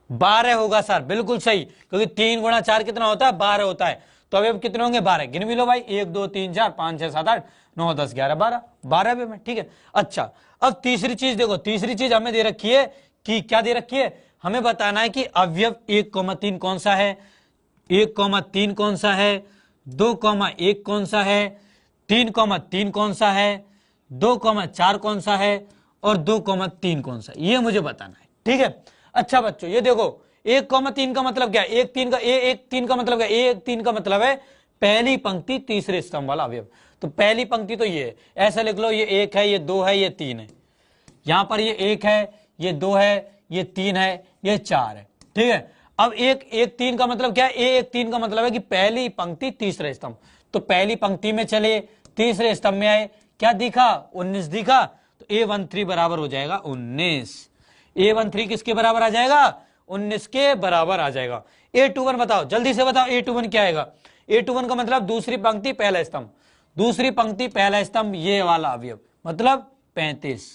12 होगा सर, बिल्कुल सही, क्योंकि 3 गुणा 4 कितना होता है? 12 होता है। तो अवयव कितने होंगे? 12। गिन भी लो भाई, 1 2 3 4 5 6 7 8 9 10 11 12, 12 अवयव में। ठीक है, अच्छा अब तीसरी चीज देखो, तीसरी चीज हमें दे रखी है कि क्या दे रखी है? हमें बताना है कि अवयव 1,3 कौन सा है, 1,3 कौन सा है, 2,1 कौन सा है, 3,3 कौन सा है, 2,4 कौन सा है और 2,3 कौन सा है, ये मुझे बताना है। ठीक है, अच्छा बच्चों ये देखो 1,3 का मतलब क्या है? 1,3 का मतलब क्या है? 1,3 का मतलब है पहली पंक्ति तीसरे स्तंभ वाला अवयव। तो पहली पंक्ति तो ये है, ऐसा लिख लो, ये 1 है, ये 2 है, ये 3 है। यहां पर ये 1 है, ये 2 है, ये 3 है, ये 4 है। ठीक है, अब 1,3 का मतलब क्या है? 1,3 का मतलब है कि पहली पंक्ति तीसरे स्तंभ। तो पहली पंक्ति में चले, तीसरे स्तंभ में आए, क्या दिखा? 19 दिखा। तो A13 बराबर हो जाएगा 19। A13 किसके बराबर आ जाएगा? 19 के बराबर आ जाएगा। A21 बताओ, जल्दी से बताओ, A21 क्या आएगा? A21 का मतलब दूसरी पंक्ति पहला स्तंभ, दूसरी पंक्ति पहला स्तंभ, ये वाला अवयव, मतलब 35।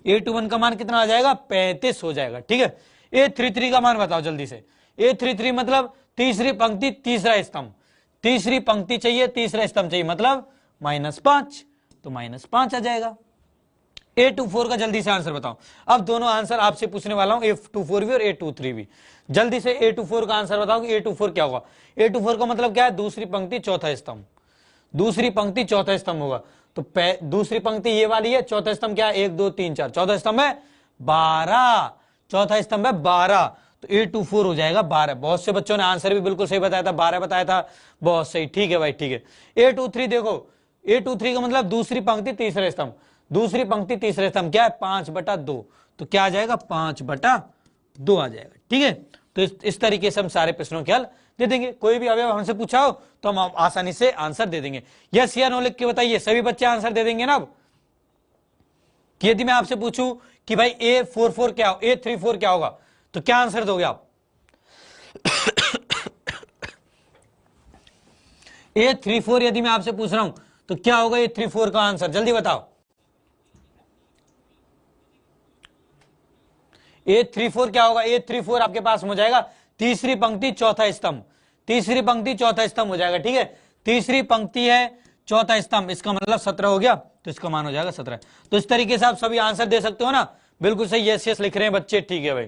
A21 का मान कितना आ जाएगा? 35 हो जाएगा। ठीक है, A33 का मान बताओ जल्दी से। A33 मतलब तीसरी पंक्ति तीसरा स्तंभ, तीसरी पंक्ति चाहिए, तीसरा स्तंभ चाहिए, मतलब -5, तो -5 आ जाएगा। A24 का जल्दी से आंसर बताओ। अब दोनों आंसर आपसे पूछने वाला हूं, A24 भी और A23 भी। जल्दी से A24 का आंसर बताओ कि A24 क्या होगा? A24 का मतलब क्या है? दूसरी पंक्ति चौथा स्तंभ, दूसरी पंक्ति चौथा स्तंभ होगा। तो दूसरी पंक्ति ये वाली है, चौथा स्तंभ क्या है? 1 2 3 4, चौथा स्तंभ है 12, चौथा स्तंभ है 12, तो A24 हो जाएगा 12। बहुत से बच्चों ने आंसर भी बिल्कुल सही बताया था, 12 बताया था, बहुत सही। ठीक है भाई, ठीक है। A23 देखो, A23 का मतलब दूसरी पंक्ति तीसरे स्तंभ, दूसरी पंक्ति तीसरे स्तंभ क्या है? 5/2, तो क्या आ जाएगा? 5/2 आ जाएगा। ठीक है, तो इस तरीके से हम सारे प्रश्नों के हल दे देंगे। कोई भी अवयव हमसे पूछा हो तो हम आसानी से आंसर दे देंगे। यस या नो लिख के बताइए, सभी बच्चे आंसर दे देंगे ना? अब कि यदि मैं आपसे पूछूं कि भाई A44 क्या हो, A34 क्या होगा, तो क्या आंसर दोगे आप? A34 यदि मैं आपसे पूछ रहा हूं तो क्या होगा A34 का आंसर? जल्दी बताओ। A34 क्या होगा? A34 आपके पास हो जाएगा तीसरी पंक्ति चौथा स्तंभ, तीसरी पंक्ति चौथा स्तंभ हो जाएगा। ठीक है, तीसरी पंक्ति है चौथा स्तंभ, इसका मतलब 17 हो गया, तो इसका मान हो जाएगा 17। तो इस तरीके से आप सभी आंसर दे सकते हो ना? बिल्कुल सही, यस यस लिख रहे हैं बच्चे। ठीक है भाई,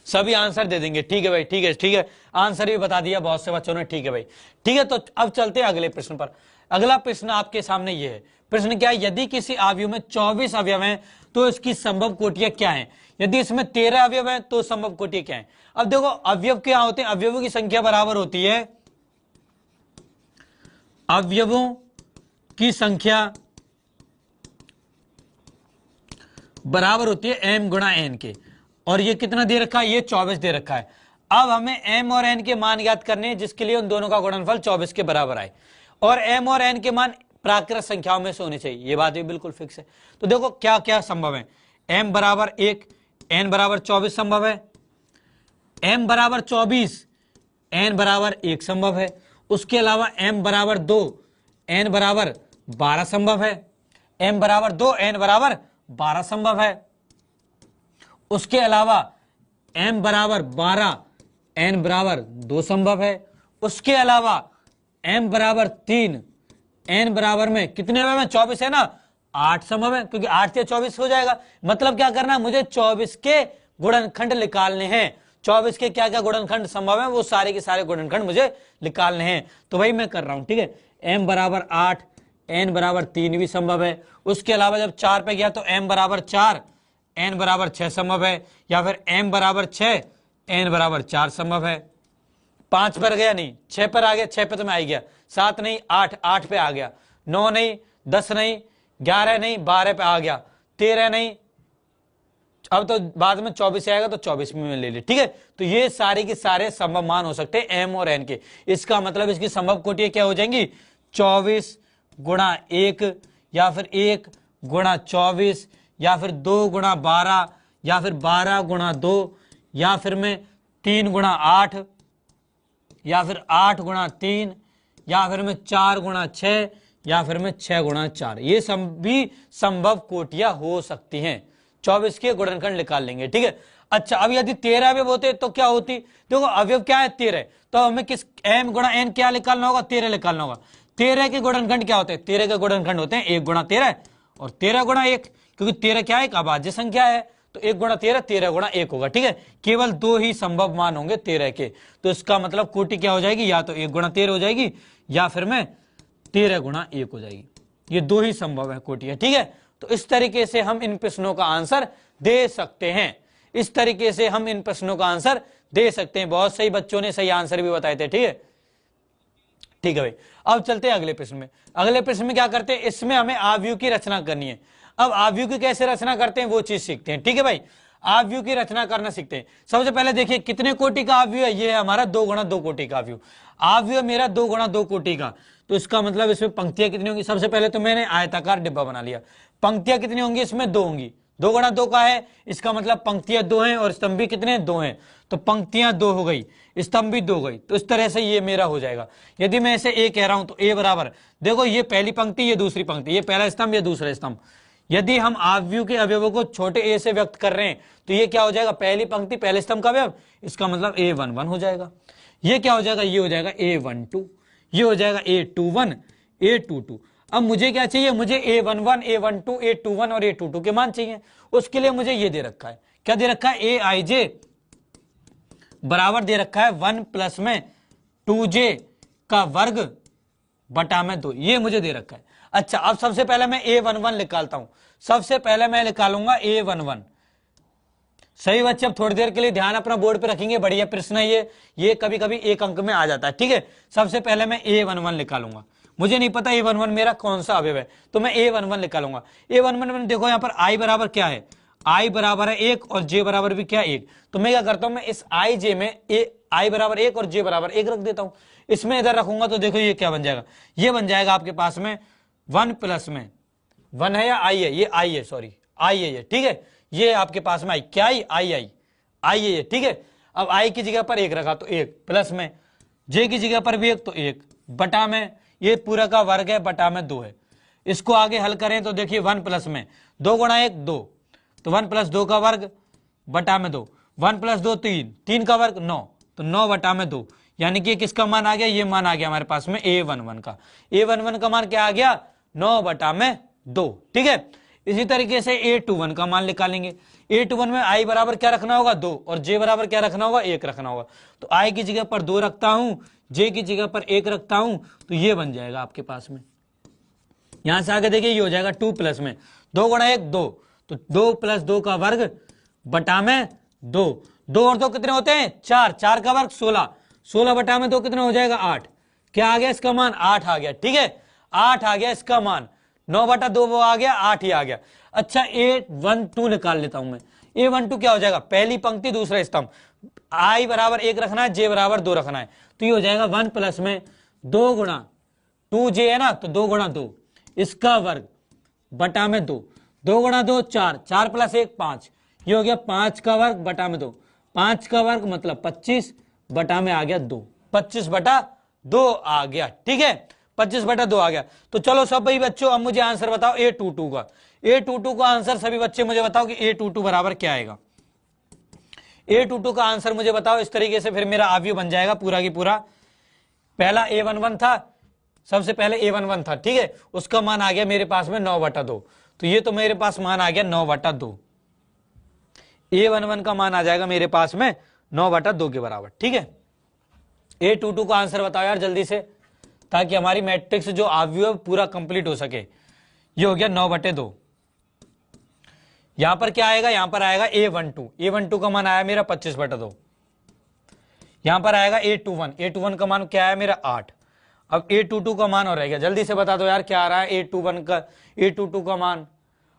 सभी आंसर दे देंगे। ठीक है भाई, ठीक है, ठीक है, आंसर भी बता दिया बहुत से बच्चों ने। ठीक है भाई, ठीक है, तो अब चलते हैं अगले प्रश्न पर। अगला प्रश्न आपके सामने ये है। प्रश्न क्या है? यदि किसी आव्यूह में 24 अवयव हैं तो इसकी संभव कोटियां क्या हैं? यदि इसमें 13 अवयव हैं तो संभव कोटियां क्या हैं? अब देखो अवयव क्या होते हैं? अवयवों की संख्या बराबर होती है, अवयवों की संख्या बराबर होती है m गुणा n के। और ये कितना दे रखा है? ये 24 दे रखा है। अब हमें m और n के मान ज्ञात करने हैं, जिसके लिए उन दोनों का गुणनफल 24 के बराबर आए। और m और n के मान प्राकृत संख्याओं में से होनी चाहिए, ये बात भी बिल्कुल फिक्स है। तो देखो क्या क्या संभव है, m बराबर 1, n बराबर 24 संभव है, m बराबर 24, n बराबर 1 संभव है। उसके अलावा m बराबर 2, n बराबर 12 संभव है, m बराबर 2, n बराबर 12 संभव है। उसके अलावा m बराबर 12, n बराबर 2 संभव है। उसके अलावा m बराबर 3, n बराबर में कितने में 24 है ना, 8 संभव है, क्योंकि 8 से 24 हो जाएगा। मतलब क्या करना है, मुझे 24 के गुणनखंड निकालने हैं। 24 के क्या क्या गुणनखंड संभव है वो सारे के सारे गुणनखंड मुझे निकालने हैं। तो वही मैं कर रहा हूं, ठीक है। m बराबर 8, n बराबर 3 भी संभव है। उसके अलावा जब 4 पे गया तो m बराबर 4, n बराबर 6 संभव है, या फिर m बराबर 6, n बराबर 4 संभव है। 5 पर गया नहीं, 6 पर आ गया, 6 पे तो मैं आ गया, 7 नहीं 8, 8 पे आ गया, 9 नहीं 10 नहीं 11 नहीं 12 पे आ गया, 13 नहीं, अब तो बाद में 24 आएगा तो 24 में ले ले, ठीक है। तो ये सारे के सारे संभव मान हो सकते हैं m और n के। इसका मतलब इसकी संभव कोटियां क्या हो जाएंगी, 24 गुणा 1, या फिर 1 गुणा 24, या फिर 2 गुणा 12, या फिर 12 गुणा 2, या फिर में 3 गुणा 8, या फिर 8 गुणा 3, या फिर में 4 गुणा 6, या फिर में 6 गुणा 4। ये सभी संभव कोटियां हो सकती हैं। 24 के गुणनखंड निकाल लेंगे, ठीक है। अच्छा, अब यदि 13 अवयव होते तो क्या होती, देखो अवयव क्या है 13, तो हमें किस m गुणा n क्या निकालना होगा, 13 निकालना होगा। 13 के गुणनखंड क्या होते हैं, 13 के गुणनखंड होते हैं 1 गुणा 13 और 13 गुणा 1, क्योंकि 13 क्या है, एक अभाज्य संख्या है, तो 1 गुणा 13, 13 गुणा 1 होगा, ठीक है। केवल 2 ही संभव मान होंगे 13 के, तो इसका मतलब कोटि क्या हो जाएगी, या तो 1 गुणा 13 हो जाएगी, या फिर में 13 गुणा 1 हो जाएगी। ये 2 ही संभव है कोटियां, ठीक है। तो इस तरीके से हम इन प्रश्नों का आंसर दे सकते हैं, इस तरीके से हम इन प्रश्नों का आंसर दे सकते हैं। बहुत सही बच्चों ने सही आंसर भी बताए थे, ठीक है। ठीक है भाई, अब चलते हैं अगले प्रश्न में। अगले प्रश्न में क्या करते हैं, इसमें हमें आव्यूह की रचना करनी है। अब आव्यूह की कैसे रचना करते हैं वो चीज सीखते हैं, ठीक है भाई। आव्यूह की रचना करना सीखते हैं। सबसे पहले देखिए कितने कोटि का आव्यूह है, ये है हमारा 2 गुणा 2 कोटि का आव्यूह। आव्यूह मेरा 2 गुणा 2 कोटि का, तो इसका मतलब इसमें पंक्तियां कितनी होंगी, सबसे पहले तो मैंने आयताकार डिब्बा बना लिया। पंक्तियां कितनी होंगी, इसमें 2 होंगी। 2 गुणा 2 का है, इसका मतलब पंक्तियां 2 हैं और स्तंभ भी कितने 2 हैं, तो पंक्तियां 2 हो गई, स्तंभ भी 2 हो गई। तो इस तरह से ये मेरा हो जाएगा। यदि मैं इसे a कह रहा हूं तो a बराबर, देखो ये पहली पंक्ति, ये दूसरी पंक्ति, ये पहला स्तंभ, ये दूसरा स्तंभ। यदि हम आव्यूह के अवयवों को छोटे a से व्यक्त कर रहे हैं तो ये क्या हो जाएगा, पहली पंक्ति पहले स्तंभ का अवयव, इसका मतलब a11 हो जाएगा। ये क्या हो जाएगा, ये हो जाएगा a12, ये हो जाएगा a21, a22। अब मुझे क्या चाहिए, मुझे a11, a12, a21 और a22 के मान चाहिए। उसके लिए मुझे ये दे रखा है, क्या दे रखा है, aij बराबर दे रखा है 1 प्लस में 2j का वर्ग बटा में 2, ये मुझे दे रखा है। अच्छा, अब सबसे पहले मैं a11 निकालता हूं। सबसे पहले मैं निकालूंगा a11। सही बच्चे, अब थोड़ी देर के लिए ध्यान अपना बोर्ड पे रखेंगे, बढ़िया प्रश्न है ये कभी कभी 1 अंक में आ जाता है, ठीक है। सबसे पहले मैं a11 निकालूंगा। मुझे नहीं पता a11 मेरा कौन सा अवयव है, तो मैं a11 निकालूंगा। a11 में देखो यहाँ पर i बराबर क्या है, i बराबर है 1 और j बराबर भी क्या है 1। तो मैं क्या करता हूं, मैं इस i j में i बराबर 1 और j बराबर 1 रख देता हूं। इसमें इधर रखूंगा तो देखो ये क्या बन जाएगा, ये बन जाएगा आपके पास में 1 प्लस में 1 है या i है, ये i है, सॉरी i है ये, ठीक है। ये आपके पास में i, क्या i है ये, ठीक है। अब i की जगह पर 1 रखा तो 1 प्लस में, j की जगह पर भी 1 तो 1 बटा में, ये पूरा का वर्ग है बटा में 2 है। इसको आगे हल करें तो देखिए 1 प्लस में 2 गुणा 1 2, तो 1 प्लस 2 का वर्ग बटा में 2, 1 प्लस 2 3, 3 का वर्ग 9, तो 9 बटा में 2, यानी कि किसका मान आ गया, ये मान आ गया हमारे पास में a11 का। a11 का मान क्या आ गया, 9 बटा में 2, ठीक है। इसी तरीके से a21 का मान निकालेंगे। a21 में i बराबर क्या रखना होगा 2 और j बराबर क्या रखना होगा 1 रखना होगा। तो i की जगह पर 2 रखता हूं, j की जगह पर 1 रखता हूं, तो ये बन जाएगा आपके पास में। यहां से आगे देखिए ये हो जाएगा 2 प्लस में 2 गुणा 1 2, तो 2 प्लस 2 का वर्ग बटा में 2, 2 और 2 कितने होते हैं 4, 4 का वर्ग 16, 16 बटा में 2 कितना हो जाएगा 8। क्या आ गया इसका मान 8 आ गया, ठीक है, 8 आ गया इसका मान। 9 बटा 2 वो आ गया, 8 ही आ गया। अच्छा, a12 निकाल लेता हूं मैं। a12 क्या हो जाएगा, पहली पंक्ति दूसरा स्तंभ, i बराबर 1 रखना है, j बराबर 2 रखना है, तो ये हो जाएगा 1 प्लस में 2 गुणा 2j है ना, तो 2 गुणा 2, इसका वर्ग बटा में 2, 2 गुणा 2 4, 4 प्लस 1 5, ये हो गया 5 का वर्ग बटा में 2, 5 का वर्ग मतलब 25 बटा में आ गया 2, 25 बटा 2 आ गया। ठीक है, 25 बटा 2 आ गया। तो चलो सब भाई बच्चों अब मुझे आंसर बताओ A22 का। A22 का आंसर सभी बच्चे मुझे बताओ कि A22 बराबर क्या आएगा। A22 का आंसर मुझे बताओ। इस तरीके से फिर मेरा अवयव बन जाएगा पूरा की पूरा। पहला A11 था, सबसे पहले A11 था, ठीक है, उसका मान आ गया मेरे पास में 9/2। तो ये तो मेरे पास मान आ गया 9/2। A11 का मान आ जाएगा मेरे पास में 9/2 के बराबर। ठीक है, A22 का आंसर बताओ यार जल्दी से, ताकि हमारी मैट्रिक्स जो अवयव पूरा कंप्लीट हो सके। ये हो गया 9/2। यहां पर क्या आएगा, यहां पर आएगा A12, A12 का मान आया मेरा 25/2। यहां पर आएगा A21, A21 का मान क्या आया मेरा 8। अब A22 का मान और रह गया, जल्दी से बता दो यार क्या आ रहा है A22 का मान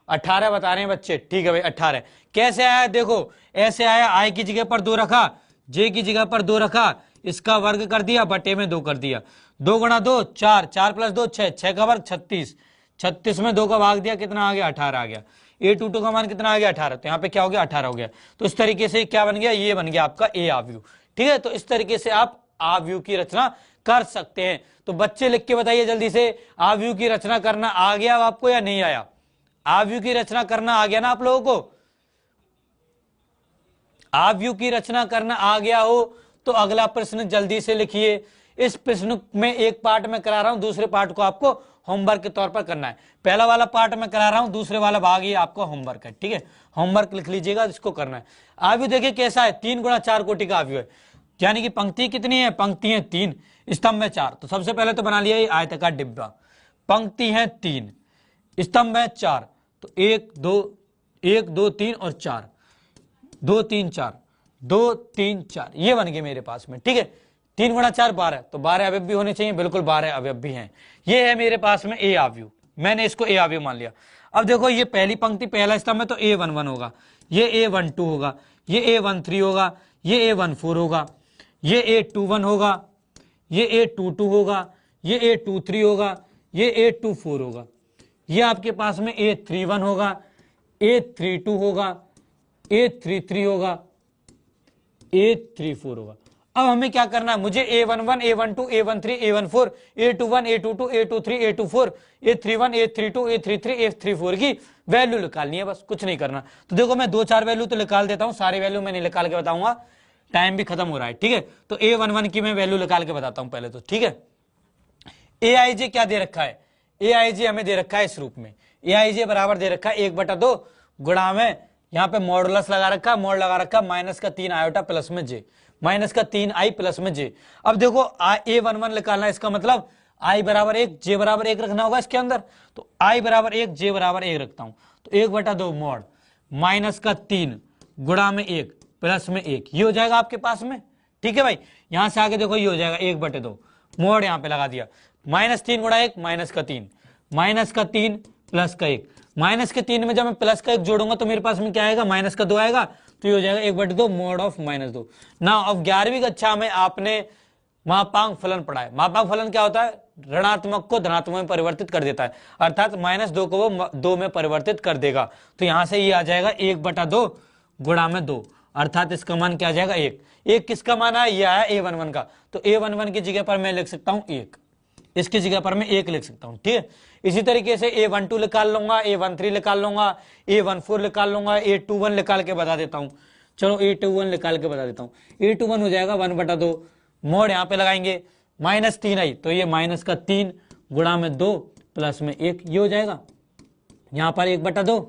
18 बता रहे हैं बच्चे। ठीक है भाई 18 कैसे आया, देखो ऐसे आया, I की जगह पर 2 रखा, J की जगह पर 2 रखा, इसका वर्ग कर दिया, बटे में 2 कर दिया, 2 गुणा 2 4, 4 प्लस 2 6, 6 का वर्ग 36, 36 में 2 का भाग दिया, कितना आ गया 18 आ गया। A22 का मान कितना आ गया 18, तो यहाँ पे क्या हो गया 18 हो गया। तो इस तरीके से क्या बन गया, ये बन गया आपका A अवयव। ठीक है, तो इस तरीके से आप अवयव की रचना कर सकते हैं। तो बच्चे लिख के बताइए जल्दी से, अवयव की रचना करना आ गया आपको या नहीं आया। अवयव की रचना करना आ गया ना आप लोगों को। अवयव की रचना करना आ गया हो तो अगला प्रश्न जल्दी से लिखिए। इस प्रश्न में एक पार्ट में करा रहा हूं, दूसरे पार्ट को आपको होमवर्क के तौर पर करना है। पहला वाला पार्ट में करा रहा हूं, दूसरे वाला भाग ये आपका होमवर्क है। ठीक है, होमवर्क लिख लीजिएगा, इसको करना है। अवयव देखिए कैसा है, 3 गुणा 4 कोटि का अवयव है, यानी कि पंक्ति कितनी है, पंक्ति है 3, स्तंभ है 4। तो सबसे पहले तो बना लिया ये आयताकार डिब्बा, पंक्ति है 3, स्तंभ है 4, तो 1 2 3 और 4, 2 3 4, 2 3 4, ये बन गए मेरे पास में। ठीक है, 3 गुणा 4 12, तो 12 अवयव भी होने चाहिए, बिल्कुल 12 अवयव भी हैं। ये है मेरे पास में A अवयव, मैंने इसको A अवयव मान लिया। अब देखो ये पहली पंक्ति पहला स्तंभ है, तो A11 होगा, ये A12 होगा, ये A13 होगा, ये A14 होगा, ये A21 होगा, ये A22 होगा, ये A23 होगा, ये A24 होगा, ये आपके पास में A31 होगा, A32 होगा, A33 होगा, A34 होगा। अब हमें क्या करना है, मुझे A11 A12 A13 A14 A21 A22 A23 A24 A31 A32 A33 A34 की वैल्यू निकालनी है, बस कुछ नहीं करना। तो देखो मैं 2-4 वैल्यू तो निकाल देता हूं, सारी वैल्यू मैं नहीं निकाल के बताऊंगा, टाइम भी खत्म हो रहा है। ठीक है, तो A11 की मैं वैल्यू निकाल के बताता हूं पहले तो। ठीक है, AIJ क्या दे रखा है, AIJ हमें दे रखा है इस रूप में, AIJ बराबर दे रखा है 1/2 गुणा में, यहाँ पे मॉडुलस लगा रखा, मोड लगा रखा -3 आयोटा प्लस में J, -3 I प्लस में J। अब देखो A11 निकालना है, इसका मतलब I बराबर 1 J बराबर 1 रखना होगा इसके अंदर, तो I बराबर 1 J बराबर 1 रखता हूं, तो 1/2 मोड -3 गुणा में 1 प्लस में 1, ये हो जाएगा आपके पास में। ठीक है भाई, यहां से आगे देखो ये हो जाएगा 1/2 मोड, यहां पे लगा दिया, -3 गुणा 1 -3 -3 प्लस का 1, -3 में जब मैं प्लस का 1 जोड़ूंगा तो मेरे पास में क्या आएगा, -2 आएगा, तो ये हो जाएगा 1/2 मोड ऑफ -2 ना। अब 11वीं कक्षा में आपने मापांक फलन पढ़ा है। मापांक फलन क्या होता है, ऋणात्मक को धनात्मक में परिवर्तित कर देता है, अर्थात -2 को वो 2 में परिवर्तित कर देगा। तो यहां से ये आ जाएगा 1/2 गुणा में 2, अर्थात इसका मान क्या आ जाएगा 1। 1 किसका मान आया, ये आया A11 का, तो A11 की जगह पर मैं लिख सकता हूं 1, इसकी जगह पर मैं 1 लिख सकता हूं। ठीक है, इसी तरीके से A12 निकाल लूंगा, A13 निकाल लूंगा, A14 निकाल लूंगा, A21 निकाल के बता देता हूं। चलो A21 निकाल के बता देता हूं। A21 हो जाएगा 1/2 मोड, यहां पे लगाएंगे -3 I, तो ये -3 गुणा में 2 प्लस में 1, ये हो जाएगा यहां पर 1/2,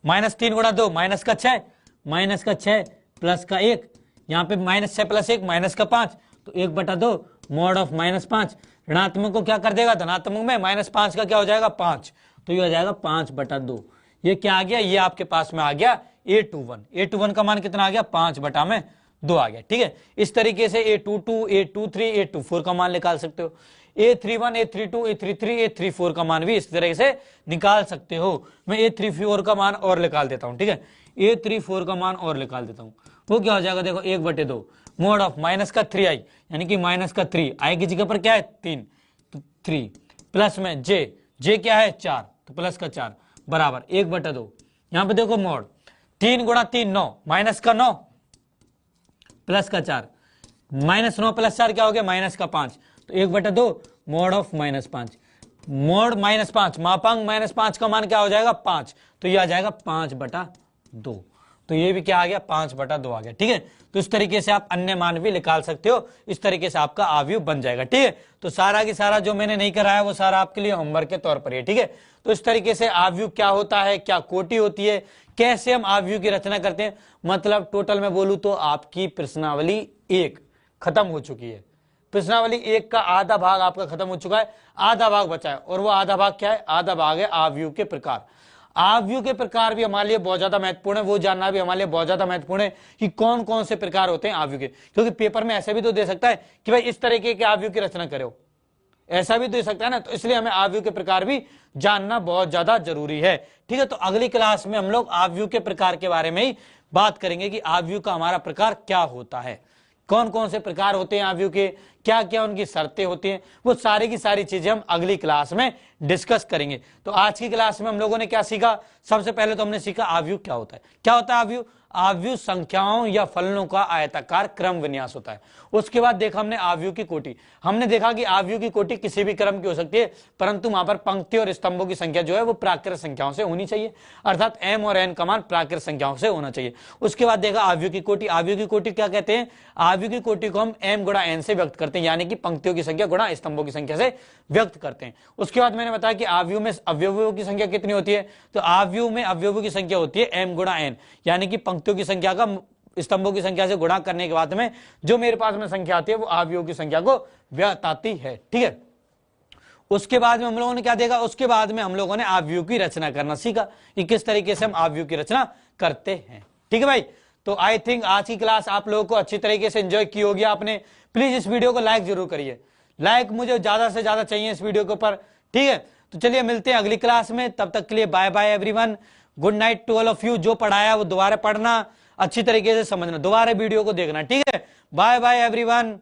-3 गुणा 2 -6 -6 प्लस का 1, यहाँ पे -6 प्लस 1 -5, तो 1/2 मोड ऑफ -5, ऋणात्मक को क्या कर देगा धनात्मक में, -5 का क्या हो जाएगा 5, तो ये हो जाएगा 5/2। ये क्या आ गया, ये आपके पास में आ गया A21। A21 का मान कितना आ गया, 5/2 आ गया। ठीक है, इस तरीके से A22 A23 A24 का मान निकाल सकते हो, A31 A32 A33 A34 का मान भी इस तरह से निकाल सकते हो। मैं A34 का मान और निकाल देता हूं। ठीक है, A34 का मान और निकाल देता हूं, वो क्या हो जाएगा, देखो 1/2 मोड ऑफ -3 I, यानी कि -3 I की जगह पर क्या है 3, तो 3 प्लस में J, जे क्या है 4, तो प्लस का 4 बराबर 1/2। यहां पे देखो मोड 3 गुणा 3 9, माइनस का 9 प्लस का 4, -9 + 4 क्या हो गया -5, तो 1/2 मोड ऑफ -5, मोड -5 मापांक -5 का मान क्या हो जाएगा 5, तो ये आ जाएगा 5/2, तो ये भी क्या आ गया 5/2 आ गया। ठीक है, तो इस तरीके से आप अन्य मान भी निकाल सकते हो, इस तरीके से आपका आव्यूह बन जाएगा। ठीक है, तो सारा की सारा जो मैंने नहीं कराया वो सारा आपके लिए होमवर्क के तौर पर है। ठीक है, तो इस तरीके से आव्यूह क्या होता है, क्या कोटि होती है, कैसे हम आव्यूह की रचना करते हैं, मतलब टोटल में बोलूं तो आपकी प्रश्नावली 1 खत्म हो चुकी है। प्रश्नावली 1 का आधा भाग आपका खत्म हो चुका है, आधा भाग बचा है, और वो आधा भाग क्या है, आधा भाग है आव्यूह के प्रकार। आव्यूह के प्रकार भी हमारे लिए बहुत ज्यादा महत्वपूर्ण है, वो जानना भी हमारे लिए बहुत ज्यादा महत्वपूर्ण है कि कौन कौन से प्रकार होते हैं आव्यूह के, क्योंकि पेपर में ऐसे भी तो दे सकता है कि भाई इस तरीके के आव्यूह की रचना करो, ऐसा भी दे सकता है ना, तो इसलिए हमें आव्यूह के प्रकार भी जानना बहुत ज्यादा जरूरी है। ठीक है, तो अगली क्लास में हम लोग आव्यूह के प्रकार के बारे में ही बात करेंगे कि आव्यूह का हमारा प्रकार क्या होता है, कौन कौन से प्रकार होते हैं आव्यूह के, क्या क्या उनकी शर्तें होती हैं, वो सारी की सारी चीजें हम अगली क्लास में डिस्कस करेंगे। तो आज की क्लास में हम लोगों ने क्या सीखा, सबसे पहले तो हमने सीखा आव्यूह क्या होता है। क्या होता है आव्यूह, आव्यूह संख्याओं या फलनों का आयताकार क्रम विन्यास होता है। उसके बाद देखा हमने आव्यूह की कोटि, हमने देखा कि आव्यूह की कोटि किसी भी क्रम की हो सकती है, परंतु वहां पर पंक्ति और स्तंभों की संख्या जो है वो प्राकृत संख्याओं से होनी चाहिए, अर्थात m और n का मान प्राकृत संख्याओं से होना चाहिए। उसके बाद देखा आव्यूह की कोटि, आव्यूह की कोटि क्या कहते हैं, आव्यूह की कोटि को हम m गुणा n से व्यक्त करते हैं, यानी कि पंक्तियों की संख्या गुणा स्तंभों की संख्या से व्यक्त करते हैं। उसके बाद मैंने बताया कि आव्यूह में अवयवों की संख्या कितनी होती है, तो आव्यूह में अवयवों की संख्या होती है m गुणा n, यानी कि पंक्तियों की संख्या का स्तंभों की संख्या से गुणा करने के बाद में जो मेरे पास में संख्या आती है वो आव्यूह की संख्या को बताती है। ठीक है, उसके बाद में हम लोगों ने क्या देखा, उसके बाद में हम लोगों ने आव्यूह की रचना करना सीखा कि किस तरीके से हम आव्यूह की रचना करते हैं। ठीक है भाई, तो आई थिंक आज की क्लास आप लोगों को अच्छी तरीके से एंजॉय की होगी आपने। प्लीज इस वीडियो को लाइक जरूर करिए, लाइक मुझे ज्यादा से ज्यादा चाहिए इस वीडियो के ऊपर। ठीक है, तो चलिए मिलते हैं अगली क्लास में, तब तक के लिए bye bye everyone, good night to all of you. जो पढ़ाया वो दोबारा पढ़ना, अच्छी तरीके से समझना, दोबारा वीडियो को देखना। ठीक है, बाय बाय एवरीवन।